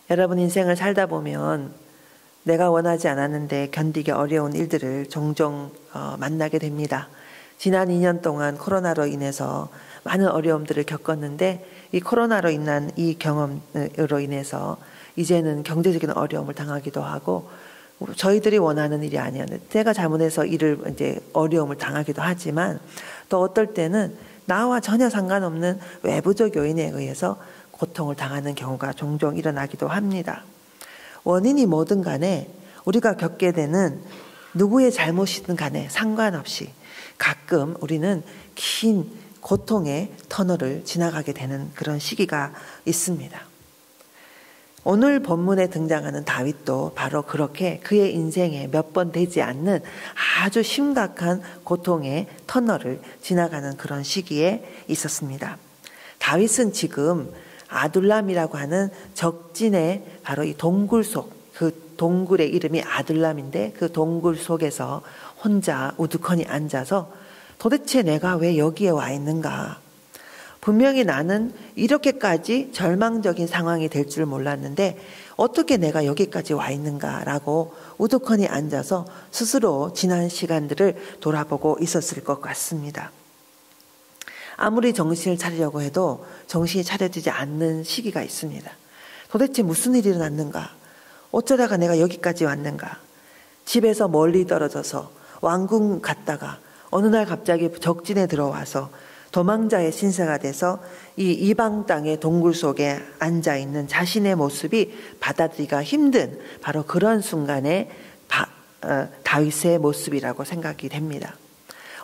여러분 인생을 살다 보면 내가 원하지 않았는데 견디기 어려운 일들을 종종 만나게 됩니다. 지난 2년 동안 코로나로 인해서 많은 어려움들을 겪었는데 이 코로나로 인한 이 경험으로 인해서 이제는 경제적인 어려움을 당하기도 하고 저희들이 원하는 일이 아니었는데 제가 잘못해서 어려움을 당하기도 하지만 또 어떨 때는 나와 전혀 상관없는 외부적 요인에 의해서 고통을 당하는 경우가 종종 일어나기도 합니다. 원인이 뭐든 간에 우리가 겪게 되는 누구의 잘못이든 간에 상관없이 가끔 우리는 긴 고통의 터널을 지나가게 되는 그런 시기가 있습니다. 오늘 본문에 등장하는 다윗도 바로 그렇게 그의 인생에 몇 번 되지 않는 아주 심각한 고통의 터널을 지나가는 그런 시기에 있었습니다. 다윗은 지금 아둘람이라고 하는 적진의 바로 이 동굴 속, 그 동굴의 이름이 아둘람인데 그 동굴 속에서 혼자 우두커니 앉아서 도대체 내가 왜 여기에 와 있는가? 분명히 나는 이렇게까지 절망적인 상황이 될 줄 몰랐는데 어떻게 내가 여기까지 와 있는가라고 우두커니 앉아서 스스로 지난 시간들을 돌아보고 있었을 것 같습니다. 아무리 정신을 차리려고 해도 정신이 차려지지 않는 시기가 있습니다. 도대체 무슨 일이 일어났는가? 어쩌다가 내가 여기까지 왔는가? 집에서 멀리 떨어져서 왕궁 갔다가 어느 날 갑자기 적진에 들어와서 도망자의 신세가 돼서 이 이방 땅의 동굴 속에 앉아있는 자신의 모습이 받아들이기가 힘든 바로 그런 순간에 다윗의 모습이라고 생각이 됩니다.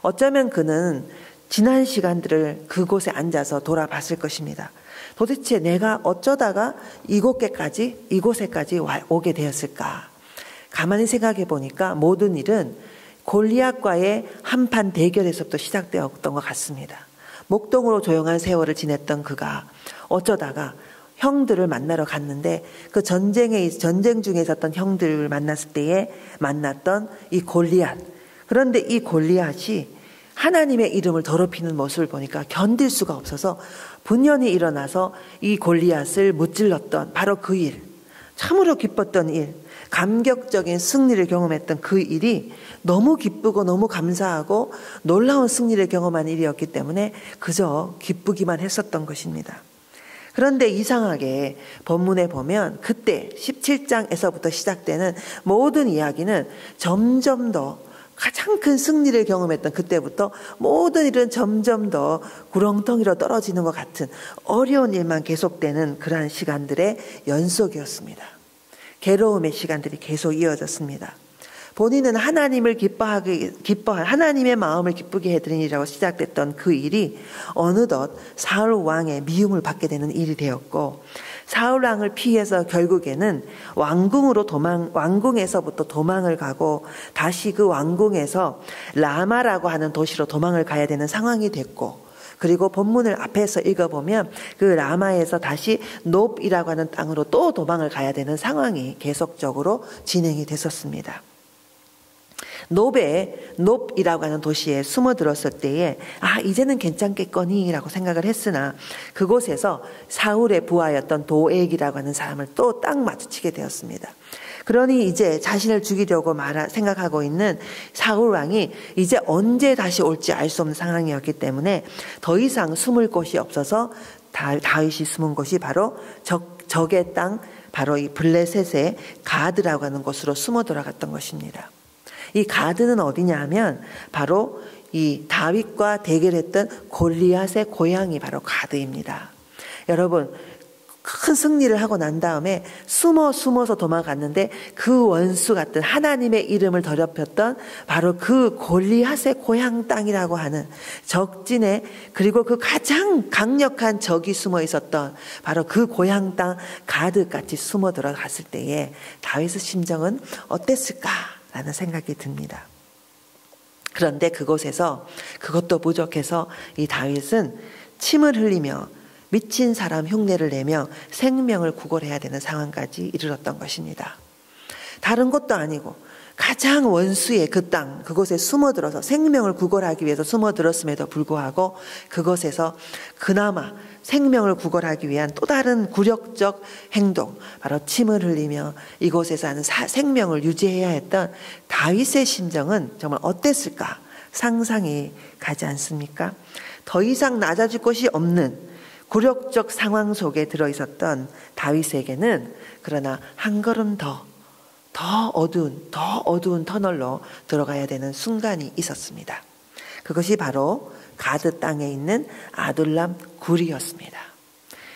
어쩌면 그는 지난 시간들을 그곳에 앉아서 돌아봤을 것입니다. 도대체 내가 어쩌다가 이곳에까지 오게 되었을까? 가만히 생각해 보니까 모든 일은 골리앗과의 한판 대결에서부터 시작되었던 것 같습니다. 목동으로 조용한 세월을 지냈던 그가 어쩌다가 형들을 만나러 갔는데 그 전쟁 중에 있었던 형들을 만났을 때에 만났던 이 골리앗. 그런데 이 골리앗이 하나님의 이름을 더럽히는 모습을 보니까 견딜 수가 없어서 분연히 일어나서 이 골리앗을 무찔렀던 바로 그 일, 참으로 기뻤던 일, 감격적인 승리를 경험했던 그 일이 너무 기쁘고 너무 감사하고 놀라운 승리를 경험한 일이었기 때문에 그저 기쁘기만 했었던 것입니다. 그런데 이상하게 본문에 보면 그때 17장에서부터 시작되는 모든 이야기는 점점 더 가장 큰 승리를 경험했던 그때부터 모든 일은 점점 더 구렁텅이로 떨어지는 것 같은 어려운 일만 계속되는 그러한 시간들의 연속이었습니다. 괴로움의 시간들이 계속 이어졌습니다. 본인은 하나님을 하나님의 마음을 기쁘게 해드린 일이라고 시작됐던 그 일이 어느덧 사울 왕의 미움을 받게 되는 일이 되었고 사울 왕을 피해서 결국에는 왕궁에서부터 도망을 가고 다시 그 왕궁에서 라마라고 하는 도시로 도망을 가야 되는 상황이 됐고 그리고 본문을 앞에서 읽어보면 그 라마에서 다시 놉이라고 하는 땅으로 또 도망을 가야 되는 상황이 계속적으로 진행이 됐었습니다. 놉이라고 하는 도시에 숨어들었을 때에 이제는 괜찮겠거니 라고 생각을 했으나 그곳에서 사울의 부하였던 도액이라고 하는 사람을 또 딱 마주치게 되었습니다. 그러니 이제 자신을 죽이려고 생각하고 있는 사울 왕이 이제 언제 다시 올지 알 수 없는 상황이었기 때문에 더 이상 숨을 곳이 없어서 다윗이 숨은 곳이 바로 적의 땅 바로 이 블레셋의 가드라고 하는 곳으로 숨어 들어갔던 것입니다. 이 가드는 어디냐 하면 바로 이 다윗과 대결했던 골리앗의 고향이 바로 가드입니다. 여러분 큰 승리를 하고 난 다음에 숨어서 도망갔는데 그 원수 같은 하나님의 이름을 더럽혔던 바로 그 골리앗의 고향 땅이라고 하는 적진에 그리고 그 가장 강력한 적이 숨어 있었던 바로 그 고향 땅 가드같이 숨어 들어갔을 때에 다윗의 심정은 어땠을까? 라는 생각이 듭니다. 그런데 그곳에서 그것도 부족해서 이 다윗은 침을 흘리며 미친 사람 흉내를 내며 생명을 구걸해야 되는 상황까지 이르렀던 것입니다. 다른 곳도 아니고 가장 원수의 그 땅, 그곳에 숨어들어서 생명을 구걸하기 위해서 숨어들었음에도 불구하고 그것에서 그나마 생명을 구걸하기 위한 또 다른 굴욕적 행동, 바로 침을 흘리며 이곳에서 하는 생명을 유지해야 했던 다윗의 심정은 정말 어땠을까? 상상이 가지 않습니까? 더 이상 낮아질 곳이 없는 굴욕적 상황 속에 들어있었던 다윗에게는 그러나 한 걸음 더 어두운 터널로 들어가야 되는 순간이 있었습니다. 그것이 바로 가드 땅에 있는 아둘람 굴이었습니다.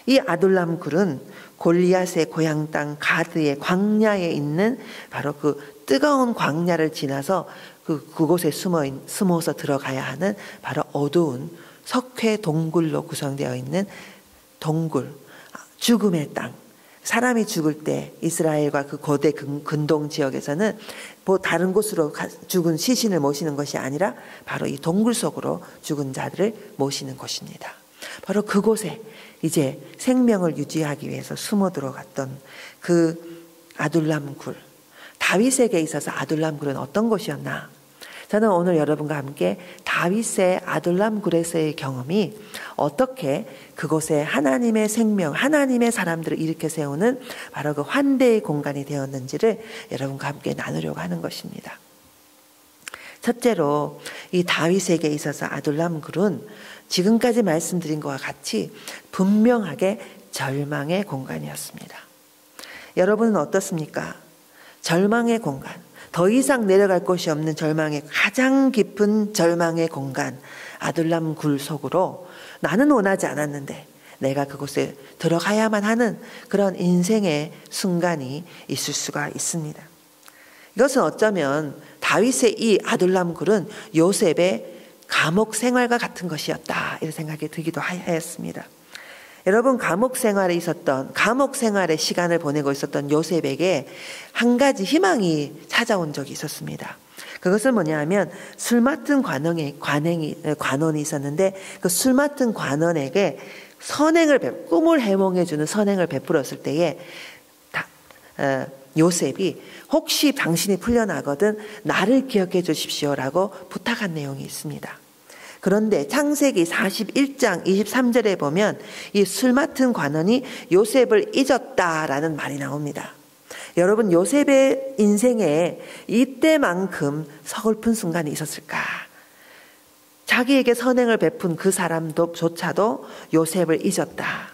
이 아둘람 굴은 골리앗의 고향 땅 가드의 광야에 있는 바로 그 뜨거운 광야를 지나서 그곳에 숨어서 들어가야 하는 바로 어두운 석회 동굴로 구성되어 있는 동굴, 죽음의 땅. 사람이 죽을 때 이스라엘과 그 고대 근동 지역에서는 다른 곳으로 죽은 시신을 모시는 것이 아니라 바로 이 동굴 속으로 죽은 자들을 모시는 곳입니다. 바로 그곳에 이제 생명을 유지하기 위해서 숨어 들어갔던 그 아둘람 굴. 다윗에게 있어서 아둘람 굴은 어떤 곳이었나? 저는 오늘 여러분과 함께 다윗의 아둘람 굴에서의 경험이 어떻게 그곳에 하나님의 생명, 하나님의 사람들을 일으켜 세우는 바로 그 환대의 공간이 되었는지를 여러분과 함께 나누려고 하는 것입니다. 첫째로 이 다윗에게 있어서 아둘람 굴은 지금까지 말씀드린 것과 같이 분명하게 절망의 공간이었습니다. 여러분은 어떻습니까? 절망의 공간, 더 이상 내려갈 곳이 없는 절망의 가장 깊은 절망의 공간 아둘람 굴 속으로 나는 원하지 않았는데 내가 그곳에 들어가야만 하는 그런 인생의 순간이 있을 수가 있습니다. 이것은 어쩌면 다윗의 이 아둘람 굴은 요셉의 감옥 생활과 같은 것이었다 이런 생각이 들기도 하였습니다. 여러분 감옥 생활의 시간을 보내고 있었던 요셉에게 한 가지 희망이 찾아온 적이 있었습니다. 그것은 뭐냐 하면 술 맡은 관원이 있었는데 그 술 맡은 관원에게 꿈을 해몽해주는 선행을 베풀었을 때에 요셉이 혹시 당신이 풀려나거든 나를 기억해 주십시오라고 부탁한 내용이 있습니다. 그런데 창세기 41장 23절에 보면 이 술 맡은 관원이 요셉을 잊었다라는 말이 나옵니다. 여러분 요셉의 인생에 이때만큼 서글픈 순간이 있었을까? 자기에게 선행을 베푼 그 사람조차도 요셉을 잊었다.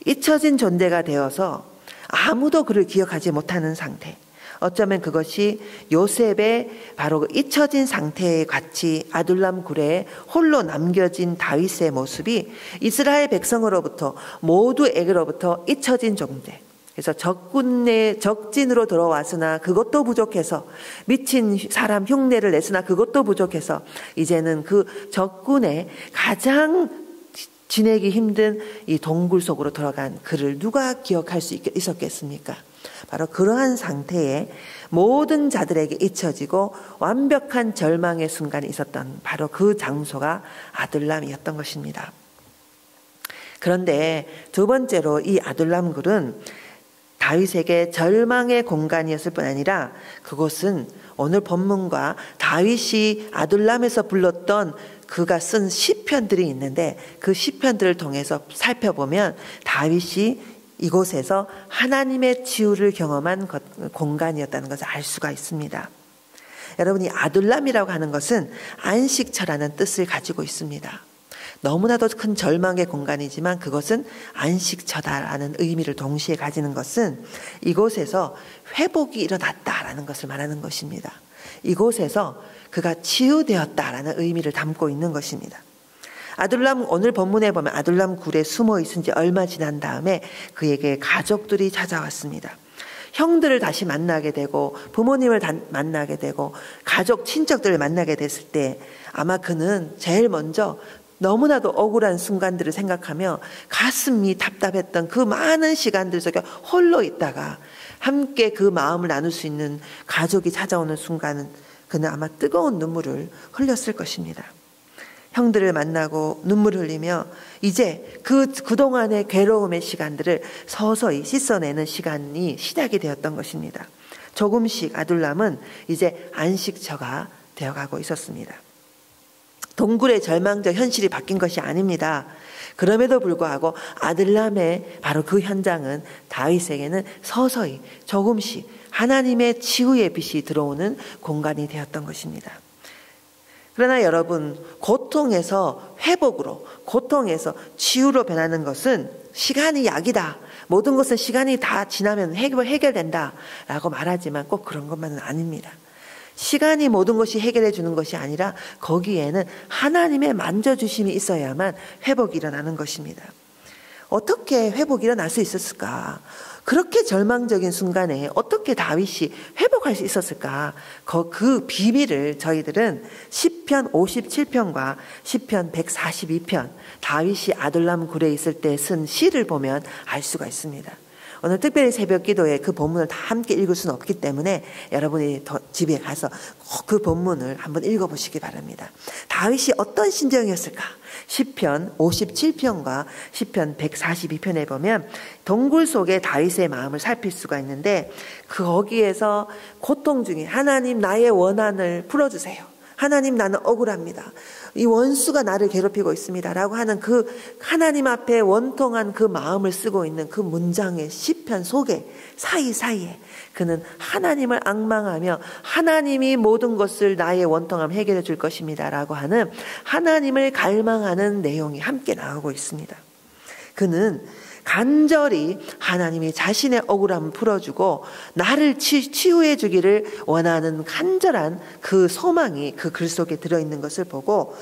잊혀진 존재가 되어서 아무도 그를 기억하지 못하는 상태. 어쩌면 그것이 요셉의 바로 그 잊혀진 상태에 같이 아둘람 굴에 홀로 남겨진 다윗의 모습이 이스라엘 백성으로부터 모두에게로부터 잊혀진 존재. 그래서 적진으로 들어왔으나 그것도 부족해서 미친 사람 흉내를 냈으나 그것도 부족해서 이제는 그 적군의 가장 지내기 힘든 이 동굴 속으로 들어간 그를 누가 기억할 수 있었겠습니까? 바로 그러한 상태에 모든 자들에게 잊혀지고 완벽한 절망의 순간이 있었던 바로 그 장소가 아둘람이었던 것입니다. 그런데 두 번째로 이 아둘람 굴은 다윗에게 절망의 공간이었을 뿐 아니라 그곳은 오늘 본문과 다윗이 아둘람에서 불렀던 그가 쓴 시편들이 있는데 그 시편들을 통해서 살펴보면 다윗이 이곳에서 하나님의 치유를 경험한 공간이었다는 것을 알 수가 있습니다. 여러분이 아둘람이라고 하는 것은 안식처라는 뜻을 가지고 있습니다. 너무나도 큰 절망의 공간이지만 그것은 안식처다라는 의미를 동시에 가지는 것은 이곳에서 회복이 일어났다라는 것을 말하는 것입니다. 이곳에서 그가 치유되었다라는 의미를 담고 있는 것입니다. 오늘 본문에 보면 아둘람 굴에 숨어 있은 지 얼마 지난 다음에 그에게 가족들이 찾아왔습니다. 형들을 다시 만나게 되고 부모님을 만나게 되고 가족 친척들을 만나게 됐을 때 아마 그는 제일 먼저 너무나도 억울한 순간들을 생각하며 가슴이 답답했던 그 많은 시간들 속에 홀로 있다가 함께 그 마음을 나눌 수 있는 가족이 찾아오는 순간은 그는 아마 뜨거운 눈물을 흘렸을 것입니다. 형들을 만나고 눈물을 흘리며 이제 그동안의 괴로움의 시간들을 서서히 씻어내는 시간이 시작이 되었던 것입니다. 조금씩 아둘람은 이제 안식처가 되어가고 있었습니다. 동굴의 절망적 현실이 바뀐 것이 아닙니다. 그럼에도 불구하고 아둘람의 바로 그 현장은 다윗에게는 서서히 조금씩 하나님의 치유의 빛이 들어오는 공간이 되었던 것입니다. 그러나 여러분, 고통에서 회복으로, 고통에서 치유로 변하는 것은 시간이 약이다. 모든 것은 시간이 다 지나면 해결된다 라고 말하지만 꼭 그런 것만은 아닙니다. 시간이 모든 것이 해결해 주는 것이 아니라 거기에는 하나님의 만져주심이 있어야만 회복이 일어나는 것입니다. 어떻게 회복이 일어날 수 있었을까? 그렇게 절망적인 순간에 어떻게 다윗이 회복할 수 있었을까? 그 비밀을 저희들은 시편 57편과 시편 142편, 다윗이 아둘람 굴에 있을 때 쓴 시를 보면 알 수가 있습니다. 오늘 특별히 새벽 기도에 그 본문을 다 함께 읽을 수는 없기 때문에 여러분이 집에 가서 꼭 그 본문을 한번 읽어보시기 바랍니다. 다윗이 어떤 심정이었을까? 시편 57편과 시편 142편에 보면 동굴 속에 다윗의 마음을 살필 수가 있는데 거기에서 고통 중에 하나님 나의 원한을 풀어주세요. 하나님 나는 억울합니다. 이 원수가 나를 괴롭히고 있습니다. 라고 하는 그 하나님 앞에 원통한 그 마음을 쓰고 있는 그 문장의 시편 속에 사이사이에 그는 하나님을 앙망하며 하나님이 모든 것을 나의 원통함 해결해 줄 것입니다. 라고 하는 하나님을 갈망하는 내용이 함께 나오고 있습니다. 그는 간절히 하나님이 자신의 억울함을 풀어주고 나를 치유해 주기를 원하는 간절한 그 소망이 그 글 속에 들어있는 것을 보고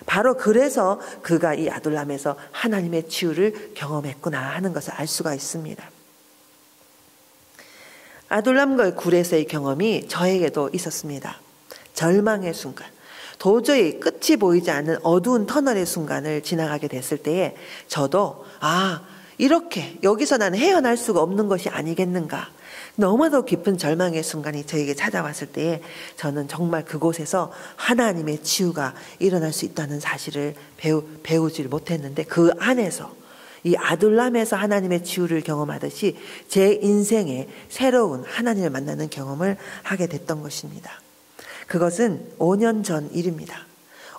바로 그래서 그가 이 아둘람에서 하나님의 치유를 경험했구나 하는 것을 알 수가 있습니다. 아둘람과 굴에서의 경험이 저에게도 있었습니다. 절망의 순간, 도저히 끝이 보이지 않는 어두운 터널의 순간을 지나가게 됐을 때에 저도 이렇게 여기서 나는 헤어날 수가 없는 것이 아니겠는가. 너무도 깊은 절망의 순간이 저에게 찾아왔을 때에 저는 정말 그곳에서 하나님의 치유가 일어날 수 있다는 사실을 배우질 못했는데 그 안에서 이 아둘람에서 하나님의 치유를 경험하듯이 제 인생에 새로운 하나님을 만나는 경험을 하게 됐던 것입니다. 그것은 5년 전 일입니다.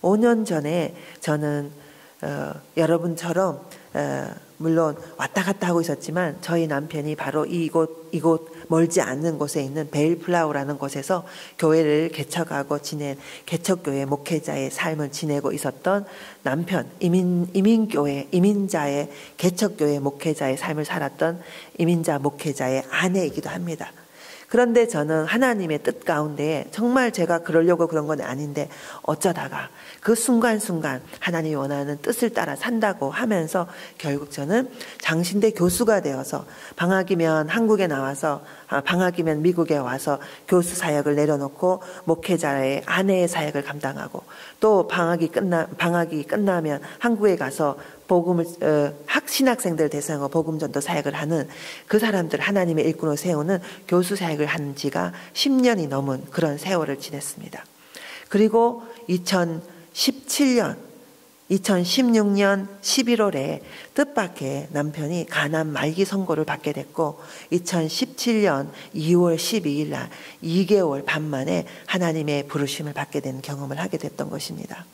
5년 전에 저는 여러분처럼 물론 왔다 갔다 하고 있었지만 저희 남편이 바로 이곳 멀지 않는 곳에 있는 베일플라우라는 곳에서 교회를 개척하고 지낸 개척교회 목회자의 삶을 지내고 있었던 남편, 이민자의 개척교회 목회자의 삶을 살았던 이민자 목회자의 아내이기도 합니다. 그런데 저는 하나님의 뜻 가운데 정말 제가 그러려고 그런 건 아닌데 어쩌다가 그 순간순간 하나님이 원하는 뜻을 따라 산다고 하면서 결국 저는 장신대 교수가 되어서 방학이면 한국에 나와서 방학이면 미국에 와서 교수 사역을 내려놓고 목회자의 아내의 사역을 감당하고 또 방학이 끝나면 한국에 가서 복음을 신학생들 대상으로 복음 전도 사역을 하는 그 사람들 하나님의 일꾼으로 세우는 교수 사역을 한 지가 10년이 넘은 그런 세월을 지냈습니다. 그리고 2016년 11월에 뜻밖의 남편이 간암 말기 선고를 받게 됐고 2017년 2월 12일 날 2개월 반 만에 하나님의 부르심을 받게 된 경험을 하게 됐던 것입니다.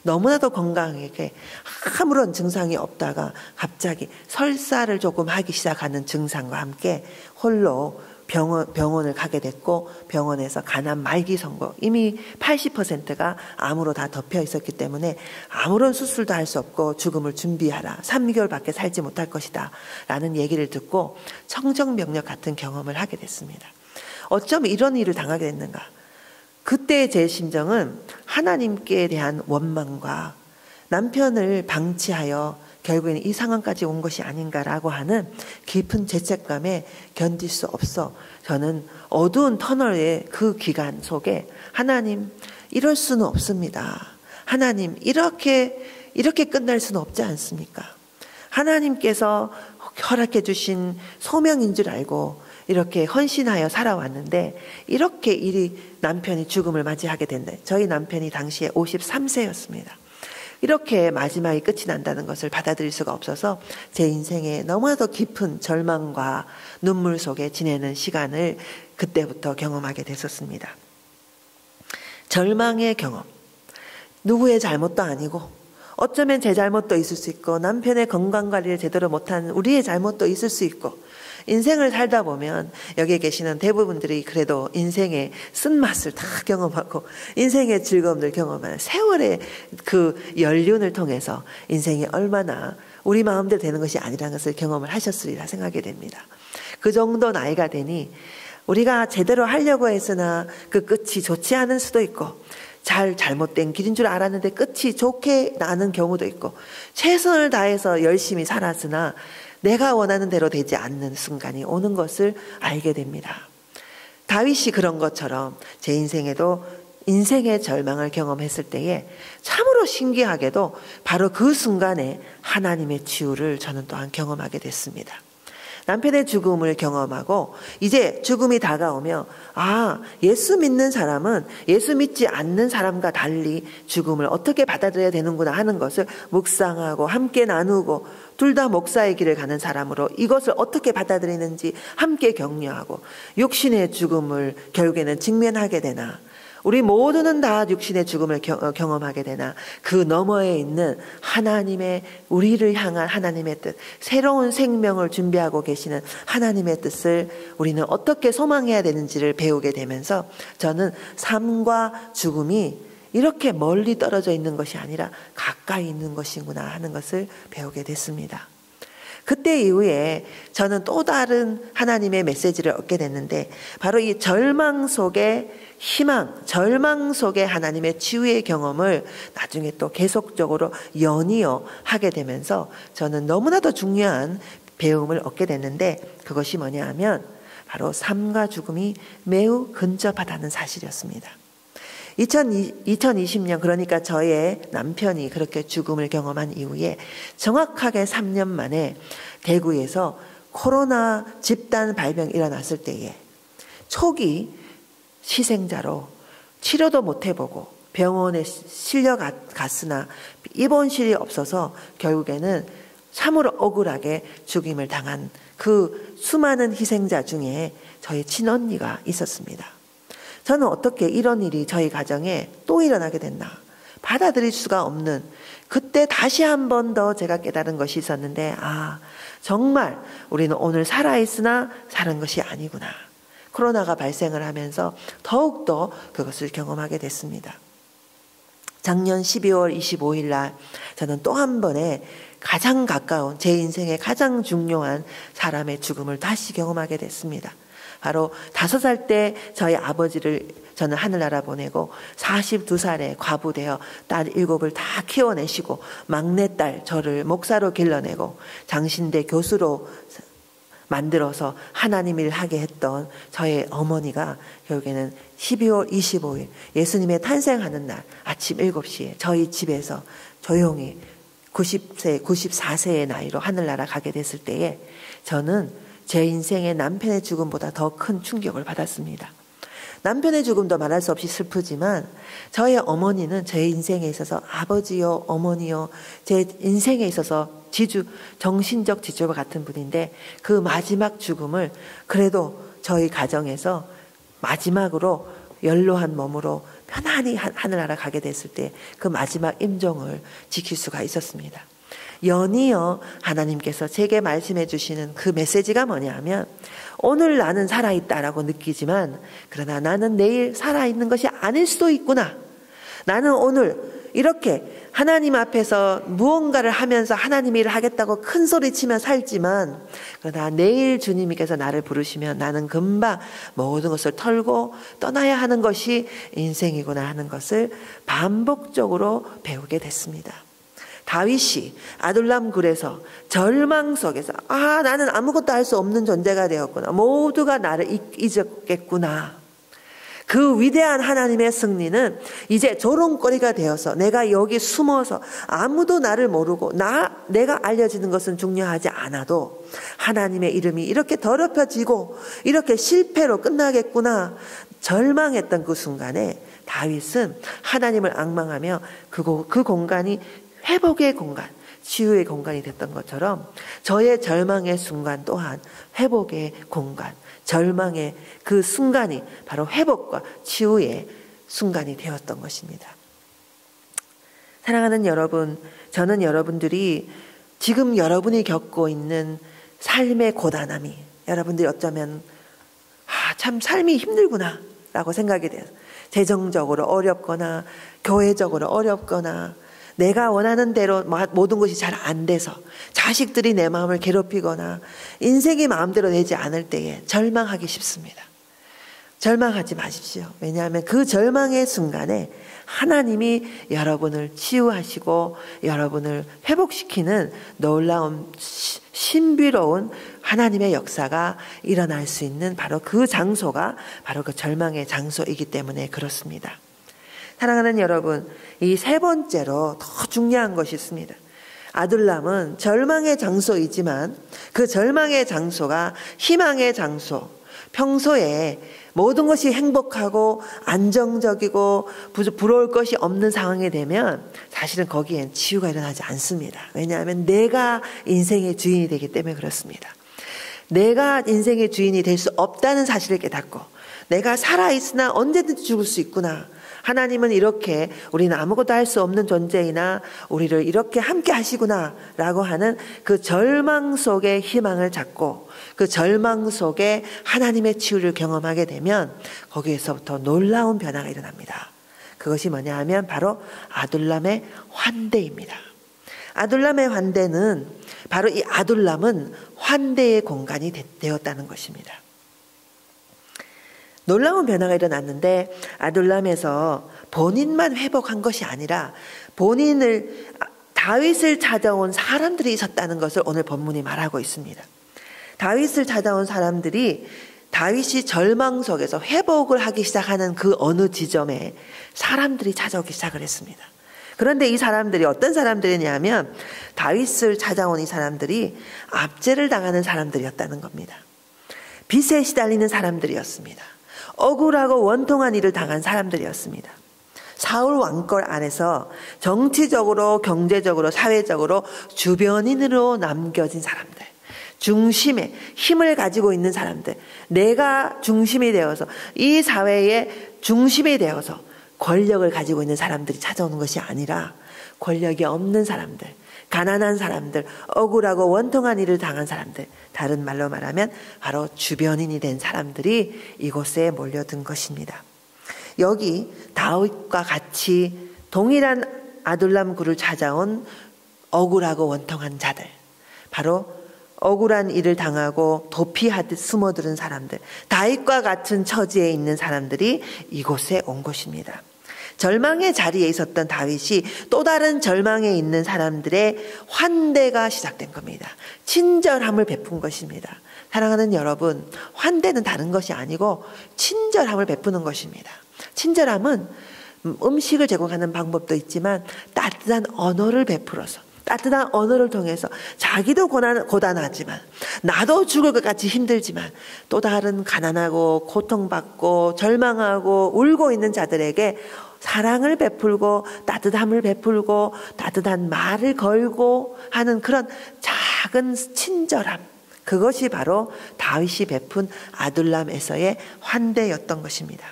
너무나도 건강하게 아무런 증상이 없다가 갑자기 설사를 조금 하기 시작하는 증상과 함께 홀로 병원을 가게 됐고 병원에서 간암 말기 선고 이미 80%가 암으로 다 덮여 있었기 때문에 아무런 수술도 할 수 없고 죽음을 준비하라. 3개월밖에 살지 못할 것이다. 라는 얘기를 듣고 청정병력 같은 경험을 하게 됐습니다. 어쩌면 이런 일을 당하게 됐는가. 그때 제 심정은 하나님께 대한 원망과 남편을 방치하여 결국에는 이 상황까지 온 것이 아닌가라고 하는 깊은 죄책감에 견딜 수 없어 저는 어두운 터널의 그 기간 속에 하나님 이럴 수는 없습니다. 하나님 이렇게 끝날 수는 없지 않습니까? 하나님께서 허락해 주신 소명인 줄 알고 이렇게 헌신하여 살아왔는데 이렇게 남편이 죽음을 맞이하게 된다. 저희 남편이 당시에 53세였습니다. 이렇게 마지막이 끝이 난다는 것을 받아들일 수가 없어서 제 인생에 너무나도 깊은 절망과 눈물 속에 지내는 시간을 그때부터 경험하게 됐었습니다. 절망의 경험. 누구의 잘못도 아니고 어쩌면 제 잘못도 있을 수 있고 남편의 건강관리를 제대로 못한 우리의 잘못도 있을 수 있고 인생을 살다 보면 여기에 계시는 대부분들이 그래도 인생의 쓴맛을 다 경험하고 인생의 즐거움을 경험하는 세월의 그 연륜을 통해서 인생이 얼마나 우리 마음대로 되는 것이 아니라는 것을 경험을 하셨으리라 생각이 됩니다. 그 정도 나이가 되니 우리가 제대로 하려고 했으나 그 끝이 좋지 않을 수도 있고 잘못된 길인 줄 알았는데 끝이 좋게 나는 경우도 있고 최선을 다해서 열심히 살았으나 내가 원하는 대로 되지 않는 순간이 오는 것을 알게 됩니다. 다윗이 그런 것처럼 제 인생에도 인생의 절망을 경험했을 때에 참으로 신기하게도 바로 그 순간에 하나님의 치유를 저는 또한 경험하게 됐습니다. 남편의 죽음을 경험하고 이제 죽음이 다가오며 예수 믿는 사람은 예수 믿지 않는 사람과 달리 죽음을 어떻게 받아들여야 되는구나 하는 것을 묵상하고 함께 나누고 둘 다 목사의 길을 가는 사람으로 이것을 어떻게 받아들이는지 함께 격려하고 육신의 죽음을 결국에는 직면하게 되나 우리 모두는 다 육신의 죽음을 경험하게 되나 그 너머에 있는 하나님의 우리를 향한 하나님의 뜻 새로운 생명을 준비하고 계시는 하나님의 뜻을 우리는 어떻게 소망해야 되는지를 배우게 되면서 저는 삶과 죽음이 이렇게 멀리 떨어져 있는 것이 아니라 가까이 있는 것이구나 하는 것을 배우게 됐습니다. 그때 이후에 저는 또 다른 하나님의 메시지를 얻게 됐는데 바로 이 절망 속에 희망, 절망 속에 하나님의 치유의 경험을 나중에 또 계속적으로 연이어 하게 되면서 저는 너무나도 중요한 배움을 얻게 됐는데 그것이 뭐냐 하면 바로 삶과 죽음이 매우 근접하다는 사실이었습니다. 2020년 그러니까 저의 남편이 그렇게 죽음을 경험한 이후에 정확하게 3년 만에 대구에서 코로나 집단 발병이 일어났을 때에 초기 희생자로 치료도 못 해보고 병원에 실려갔으나 입원실이 없어서 결국에는 참으로 억울하게 죽임을 당한 그 수많은 희생자 중에 저희 친언니가 있었습니다. 저는 어떻게 이런 일이 저희 가정에 또 일어나게 됐나 받아들일 수가 없는 그때 다시 한 번 더 제가 깨달은 것이 있었는데 정말 우리는 오늘 살아있으나 사는 것이 아니구나. 코로나가 발생을 하면서 더욱더 그것을 경험하게 됐습니다. 작년 12월 25일 날 저는 또 한 번의 가장 가까운 제 인생의 가장 중요한 사람의 죽음을 다시 경험하게 됐습니다. 바로 5살 때 저희 아버지를 저는 하늘나라 보내고 42살에 과부되어 딸 7을 다 키워내시고 막내딸 저를 목사로 길러내고 장신대 교수로 만들어서 하나님 일을 하게 했던 저의 어머니가 결국에는 12월 25일 예수님의 탄생하는 날 아침 7시에 저희 집에서 조용히 94세의 나이로 하늘나라 가게 됐을 때에 저는 제 인생의 남편의 죽음보다 더 큰 충격을 받았습니다. 남편의 죽음도 말할 수 없이 슬프지만 저의 어머니는 제 인생에 있어서 아버지요 어머니요 제 인생에 있어서 정신적 지주와 같은 분인데 그 마지막 죽음을 그래도 저희 가정에서 마지막으로 연로한 몸으로 편안히 하늘나라 가게 됐을 때 그 마지막 임종을 지킬 수가 있었습니다. 연이어 하나님께서 제게 말씀해 주시는 그 메시지가 뭐냐 하면 오늘 나는 살아있다라고 느끼지만 그러나 나는 내일 살아있는 것이 아닐 수도 있구나. 나는 오늘 이렇게 하나님 앞에서 무언가를 하면서 하나님 일을 하겠다고 큰 소리치며 살지만 그러나 내일 주님께서 나를 부르시면 나는 금방 모든 것을 털고 떠나야 하는 것이 인생이구나 하는 것을 반복적으로 배우게 됐습니다. 다윗이 아둘람 굴에서 절망 속에서 나는 아무것도 할 수 없는 존재가 되었구나. 모두가 나를 잊었겠구나. 그 위대한 하나님의 승리는 이제 조롱거리가 되어서 내가 여기 숨어서 아무도 나를 모르고 내가 알려지는 것은 중요하지 않아도 하나님의 이름이 이렇게 더럽혀지고 이렇게 실패로 끝나겠구나. 절망했던 그 순간에 다윗은 하나님을 앙망하며 그 공간이 회복의 공간, 치유의 공간이 됐던 것처럼 저의 절망의 순간 또한 회복의 공간, 절망의 그 순간이 바로 회복과 치유의 순간이 되었던 것입니다. 사랑하는 여러분, 저는 여러분들이 지금 여러분이 겪고 있는 삶의 고단함이 여러분들이 어쩌면 참 삶이 힘들구나 라고 생각이 돼요. 재정적으로 어렵거나 교회적으로 어렵거나 내가 원하는 대로 모든 것이 잘 안 돼서 자식들이 내 마음을 괴롭히거나 인생이 마음대로 되지 않을 때에 절망하기 쉽습니다. 절망하지 마십시오. 왜냐하면 그 절망의 순간에 하나님이 여러분을 치유하시고 여러분을 회복시키는 놀라운 신비로운 하나님의 역사가 일어날 수 있는 바로 그 장소가 바로 그 절망의 장소이기 때문에 그렇습니다. 사랑하는 여러분, 이 세 번째로 더 중요한 것이 있습니다. 아둘람은 절망의 장소이지만 그 절망의 장소가 희망의 장소, 평소에 모든 것이 행복하고 안정적이고 부러울 것이 없는 상황이 되면 사실은 거기엔 치유가 일어나지 않습니다. 왜냐하면 내가 인생의 주인이 되기 때문에 그렇습니다. 내가 인생의 주인이 될 수 없다는 사실을 깨닫고 내가 살아있으나 언제든지 죽을 수 있구나. 하나님은 이렇게 우리는 아무것도 할 수 없는 존재이나 우리를 이렇게 함께 하시구나 라고 하는 그 절망 속에 희망을 찾고 그 절망 속에 하나님의 치유를 경험하게 되면 거기에서부터 놀라운 변화가 일어납니다. 그것이 뭐냐 하면 바로 아둘람의 환대입니다. 아둘람의 환대는 바로 이 아둘람은 환대의 공간이 되었다는 것입니다. 놀라운 변화가 일어났는데 아둘람에서 본인만 회복한 것이 아니라 다윗을 찾아온 사람들이 있었다는 것을 오늘 본문이 말하고 있습니다. 다윗을 찾아온 사람들이 다윗이 절망 속에서 회복을 하기 시작하는 그 어느 지점에 사람들이 찾아오기 시작을 했습니다. 그런데 이 사람들이 어떤 사람들이냐면 다윗을 찾아온 이 사람들이 압제를 당하는 사람들이었다는 겁니다. 빚에 시달리는 사람들이었습니다. 억울하고 원통한 일을 당한 사람들이었습니다. 사울 왕권 안에서 정치적으로 경제적으로 사회적으로 주변인으로 남겨진 사람들, 중심에 힘을 가지고 있는 사람들, 내가 중심이 되어서 이 사회의 중심이 되어서 권력을 가지고 있는 사람들이 찾아오는 것이 아니라 권력이 없는 사람들, 가난한 사람들, 억울하고 원통한 일을 당한 사람들, 다른 말로 말하면 바로 주변인이 된 사람들이 이곳에 몰려든 것입니다. 여기 다윗과 같이 동일한 아둘람 굴을 찾아온 억울하고 원통한 자들, 바로 억울한 일을 당하고 도피하듯 숨어드는 사람들, 다윗과 같은 처지에 있는 사람들이 이곳에 온 것입니다. 절망의 자리에 있었던 다윗이 또 다른 절망에 있는 사람들의 환대가 시작된 겁니다. 친절함을 베푼 것입니다. 사랑하는 여러분, 환대는 다른 것이 아니고 친절함을 베푸는 것입니다. 친절함은 음식을 제공하는 방법도 있지만 따뜻한 언어를 베풀어서 따뜻한 언어를 통해서 자기도 고단하지만 나도 죽을 것 같이 힘들지만 또 다른 가난하고 고통받고 절망하고 울고 있는 자들에게 사랑을 베풀고 따뜻함을 베풀고 따뜻한 말을 걸고 하는 그런 작은 친절함, 그것이 바로 다윗이 베푼 아둘람에서의 환대였던 것입니다.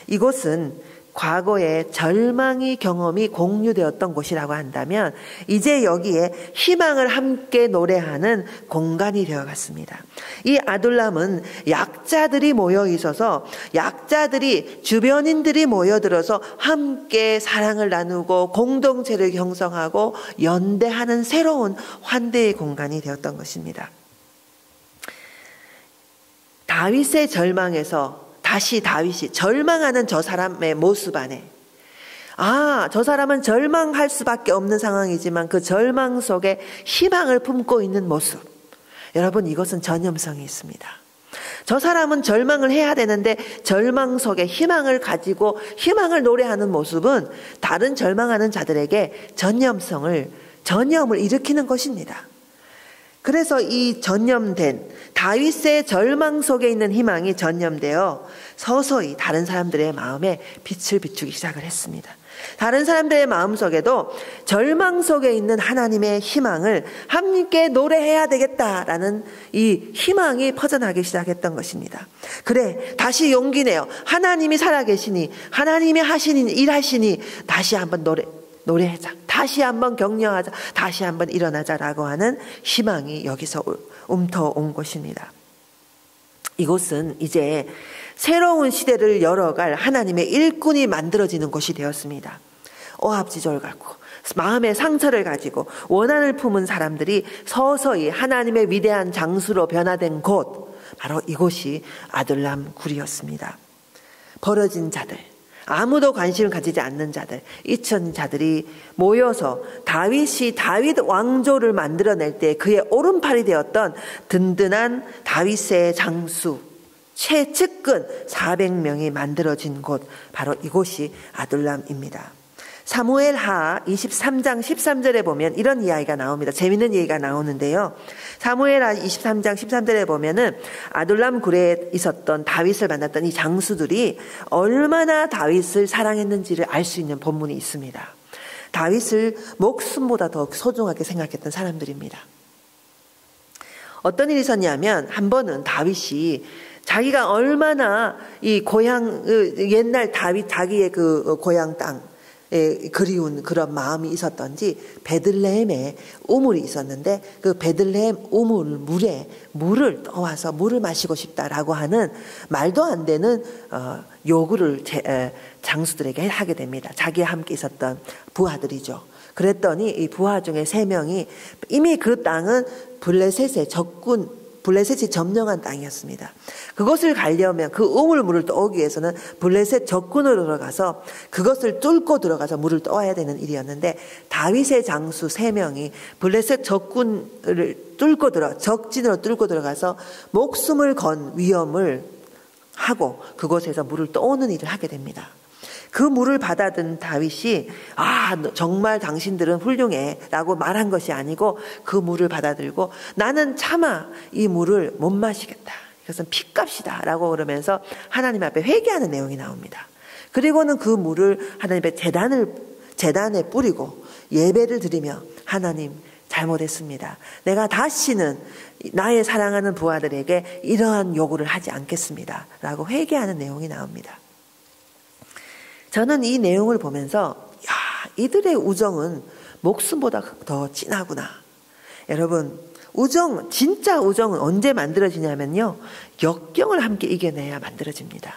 이곳은 과거에 절망의 경험이 공유되었던 곳이라고 한다면 이제 여기에 희망을 함께 노래하는 공간이 되어갔습니다. 이 아둘람은 약자들이 모여 있어서 약자들이 주변인들이 모여들어서 함께 사랑을 나누고 공동체를 형성하고 연대하는 새로운 환대의 공간이 되었던 것입니다. 다윗의 절망에서 다시 다윗이 절망하는 저 사람의 모습 안에 저 사람은 절망할 수밖에 없는 상황이지만 그 절망 속에 희망을 품고 있는 모습, 여러분 이것은 전염성이 있습니다. 저 사람은 절망을 해야 되는데 절망 속에 희망을 가지고 희망을 노래하는 모습은 다른 절망하는 자들에게 전염을 일으키는 것입니다. 그래서 이 전염된 다윗의 절망 속에 있는 희망이 전염되어 서서히 다른 사람들의 마음에 빛을 비추기 시작을 했습니다. 다른 사람들의 마음속에도 절망 속에 있는 하나님의 희망을 함께 노래해야 되겠다라는 이 희망이 퍼져나기 시작했던 것입니다. 그래, 다시 용기 내요. 하나님이 살아계시니, 하나님이 하시니, 일하시니, 다시 한번 노래하자. 다시 한번 격려하자. 다시 한번 일어나자라고 하는 희망이 여기서 움터온 것입니다. 이곳은 이제 새로운 시대를 열어갈 하나님의 일꾼이 만들어지는 곳이 되었습니다. 오합지졸 갖고 마음의 상처를 가지고 원한을 품은 사람들이 서서히 하나님의 위대한 장수로 변화된 곳, 바로 이곳이 아둘람 굴이었습니다. 버려진 자들, 아무도 관심을 가지지 않는 자들, 잊혀진 자들이 모여서 다윗이 다윗 왕조를 만들어낼 때 그의 오른팔이 되었던 든든한 다윗의 장수 최측근 400명이 만들어진 곳, 바로 이곳이 아둘람입니다. 사무엘하 23장 13절에 보면 이런 이야기가 나옵니다. 재미있는 얘기가 나오는데요. 사무엘하 23장 13절에 보면은 아둘람 굴에 있었던 다윗을 만났던 이 장수들이 얼마나 다윗을 사랑했는지를 알 수 있는 본문이 있습니다. 다윗을 목숨보다 더 소중하게 생각했던 사람들입니다. 어떤 일이 있었냐면, 한 번은 다윗이 자기가 얼마나 이 고향, 옛날 다윗 자기의 그 고향 땅, 그리운 그런 마음이 있었던지 베들레헴에 우물이 있었는데, 그 베들레헴 우물 물에 물을 떠와서 물을 마시고 싶다라고 하는 말도 안 되는 요구를 장수들에게 하게 됩니다. 자기와 함께 있었던 부하들이죠. 그랬더니 이 부하 중에 3명이 이미 그 땅은 블레셋이 점령한 땅이었습니다. 그것을 가려면, 그 우물물을 떠오기 위해서는 블레셋 적군으로 들어가서 그것을 뚫고 들어가서 물을 떠와야 되는 일이었는데, 다윗의 장수 3명이 블레셋 적군을 적진으로 뚫고 들어가서 목숨을 건 위험을 하고 그곳에서 물을 떠오는 일을 하게 됩니다. 그 물을 받아든 다윗이 정말 당신들은 훌륭해 라고 말한 것이 아니고, 그 물을 받아들고 나는 차마 이 물을 못 마시겠다, 이것은 핏값이다 라고 그러면서 하나님 앞에 회개하는 내용이 나옵니다. 그리고는 그 물을 하나님의 제단에 뿌리고 예배를 드리며, 하나님 잘못했습니다. 내가 다시는 나의 사랑하는 부하들에게 이러한 요구를 하지 않겠습니다 라고 회개하는 내용이 나옵니다. 저는 이 내용을 보면서 이들의 우정은 목숨보다 더 진하구나. 여러분, 진짜 우정은 언제 만들어지냐면요, 역경을 함께 이겨내야 만들어집니다.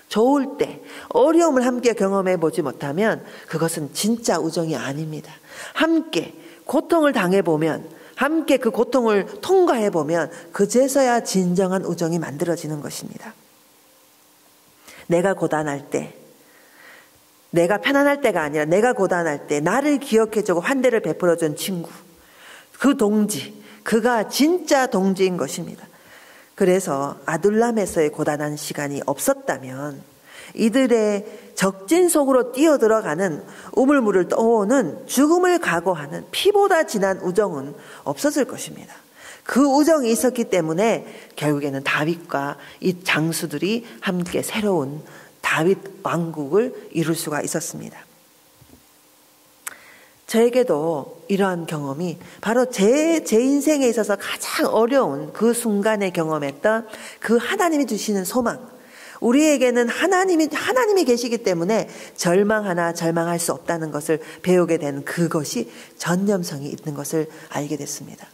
좋을 때, 어려움을 함께 경험해 보지 못하면 그것은 진짜 우정이 아닙니다. 함께 고통을 당해보면, 함께 그 고통을 통과해보면 그제서야 진정한 우정이 만들어지는 것입니다. 내가 고단할 때, 내가 편안할 때가 아니라 내가 고단할 때 나를 기억해주고 환대를 베풀어준 친구, 그 동지, 그가 진짜 동지인 것입니다. 그래서 아둘람에서의 고단한 시간이 없었다면 이들의 적진 속으로 뛰어들어가는 우물물을 떠오는 죽음을 각오하는 피보다 진한 우정은 없었을 것입니다. 그 우정이 있었기 때문에 결국에는 다윗과 이 장수들이 함께 새로운 다윗 왕국을 이룰 수가 있었습니다. 저에게도 이러한 경험이 바로 제 인생에 있어서 가장 어려운 그 순간에 경험했던 그 하나님이 주시는 소망, 우리에게는 하나님이 계시기 때문에 절망할 수 없다는 것을 배우게 된 그것이 전념성이 있는 것을 알게 됐습니다.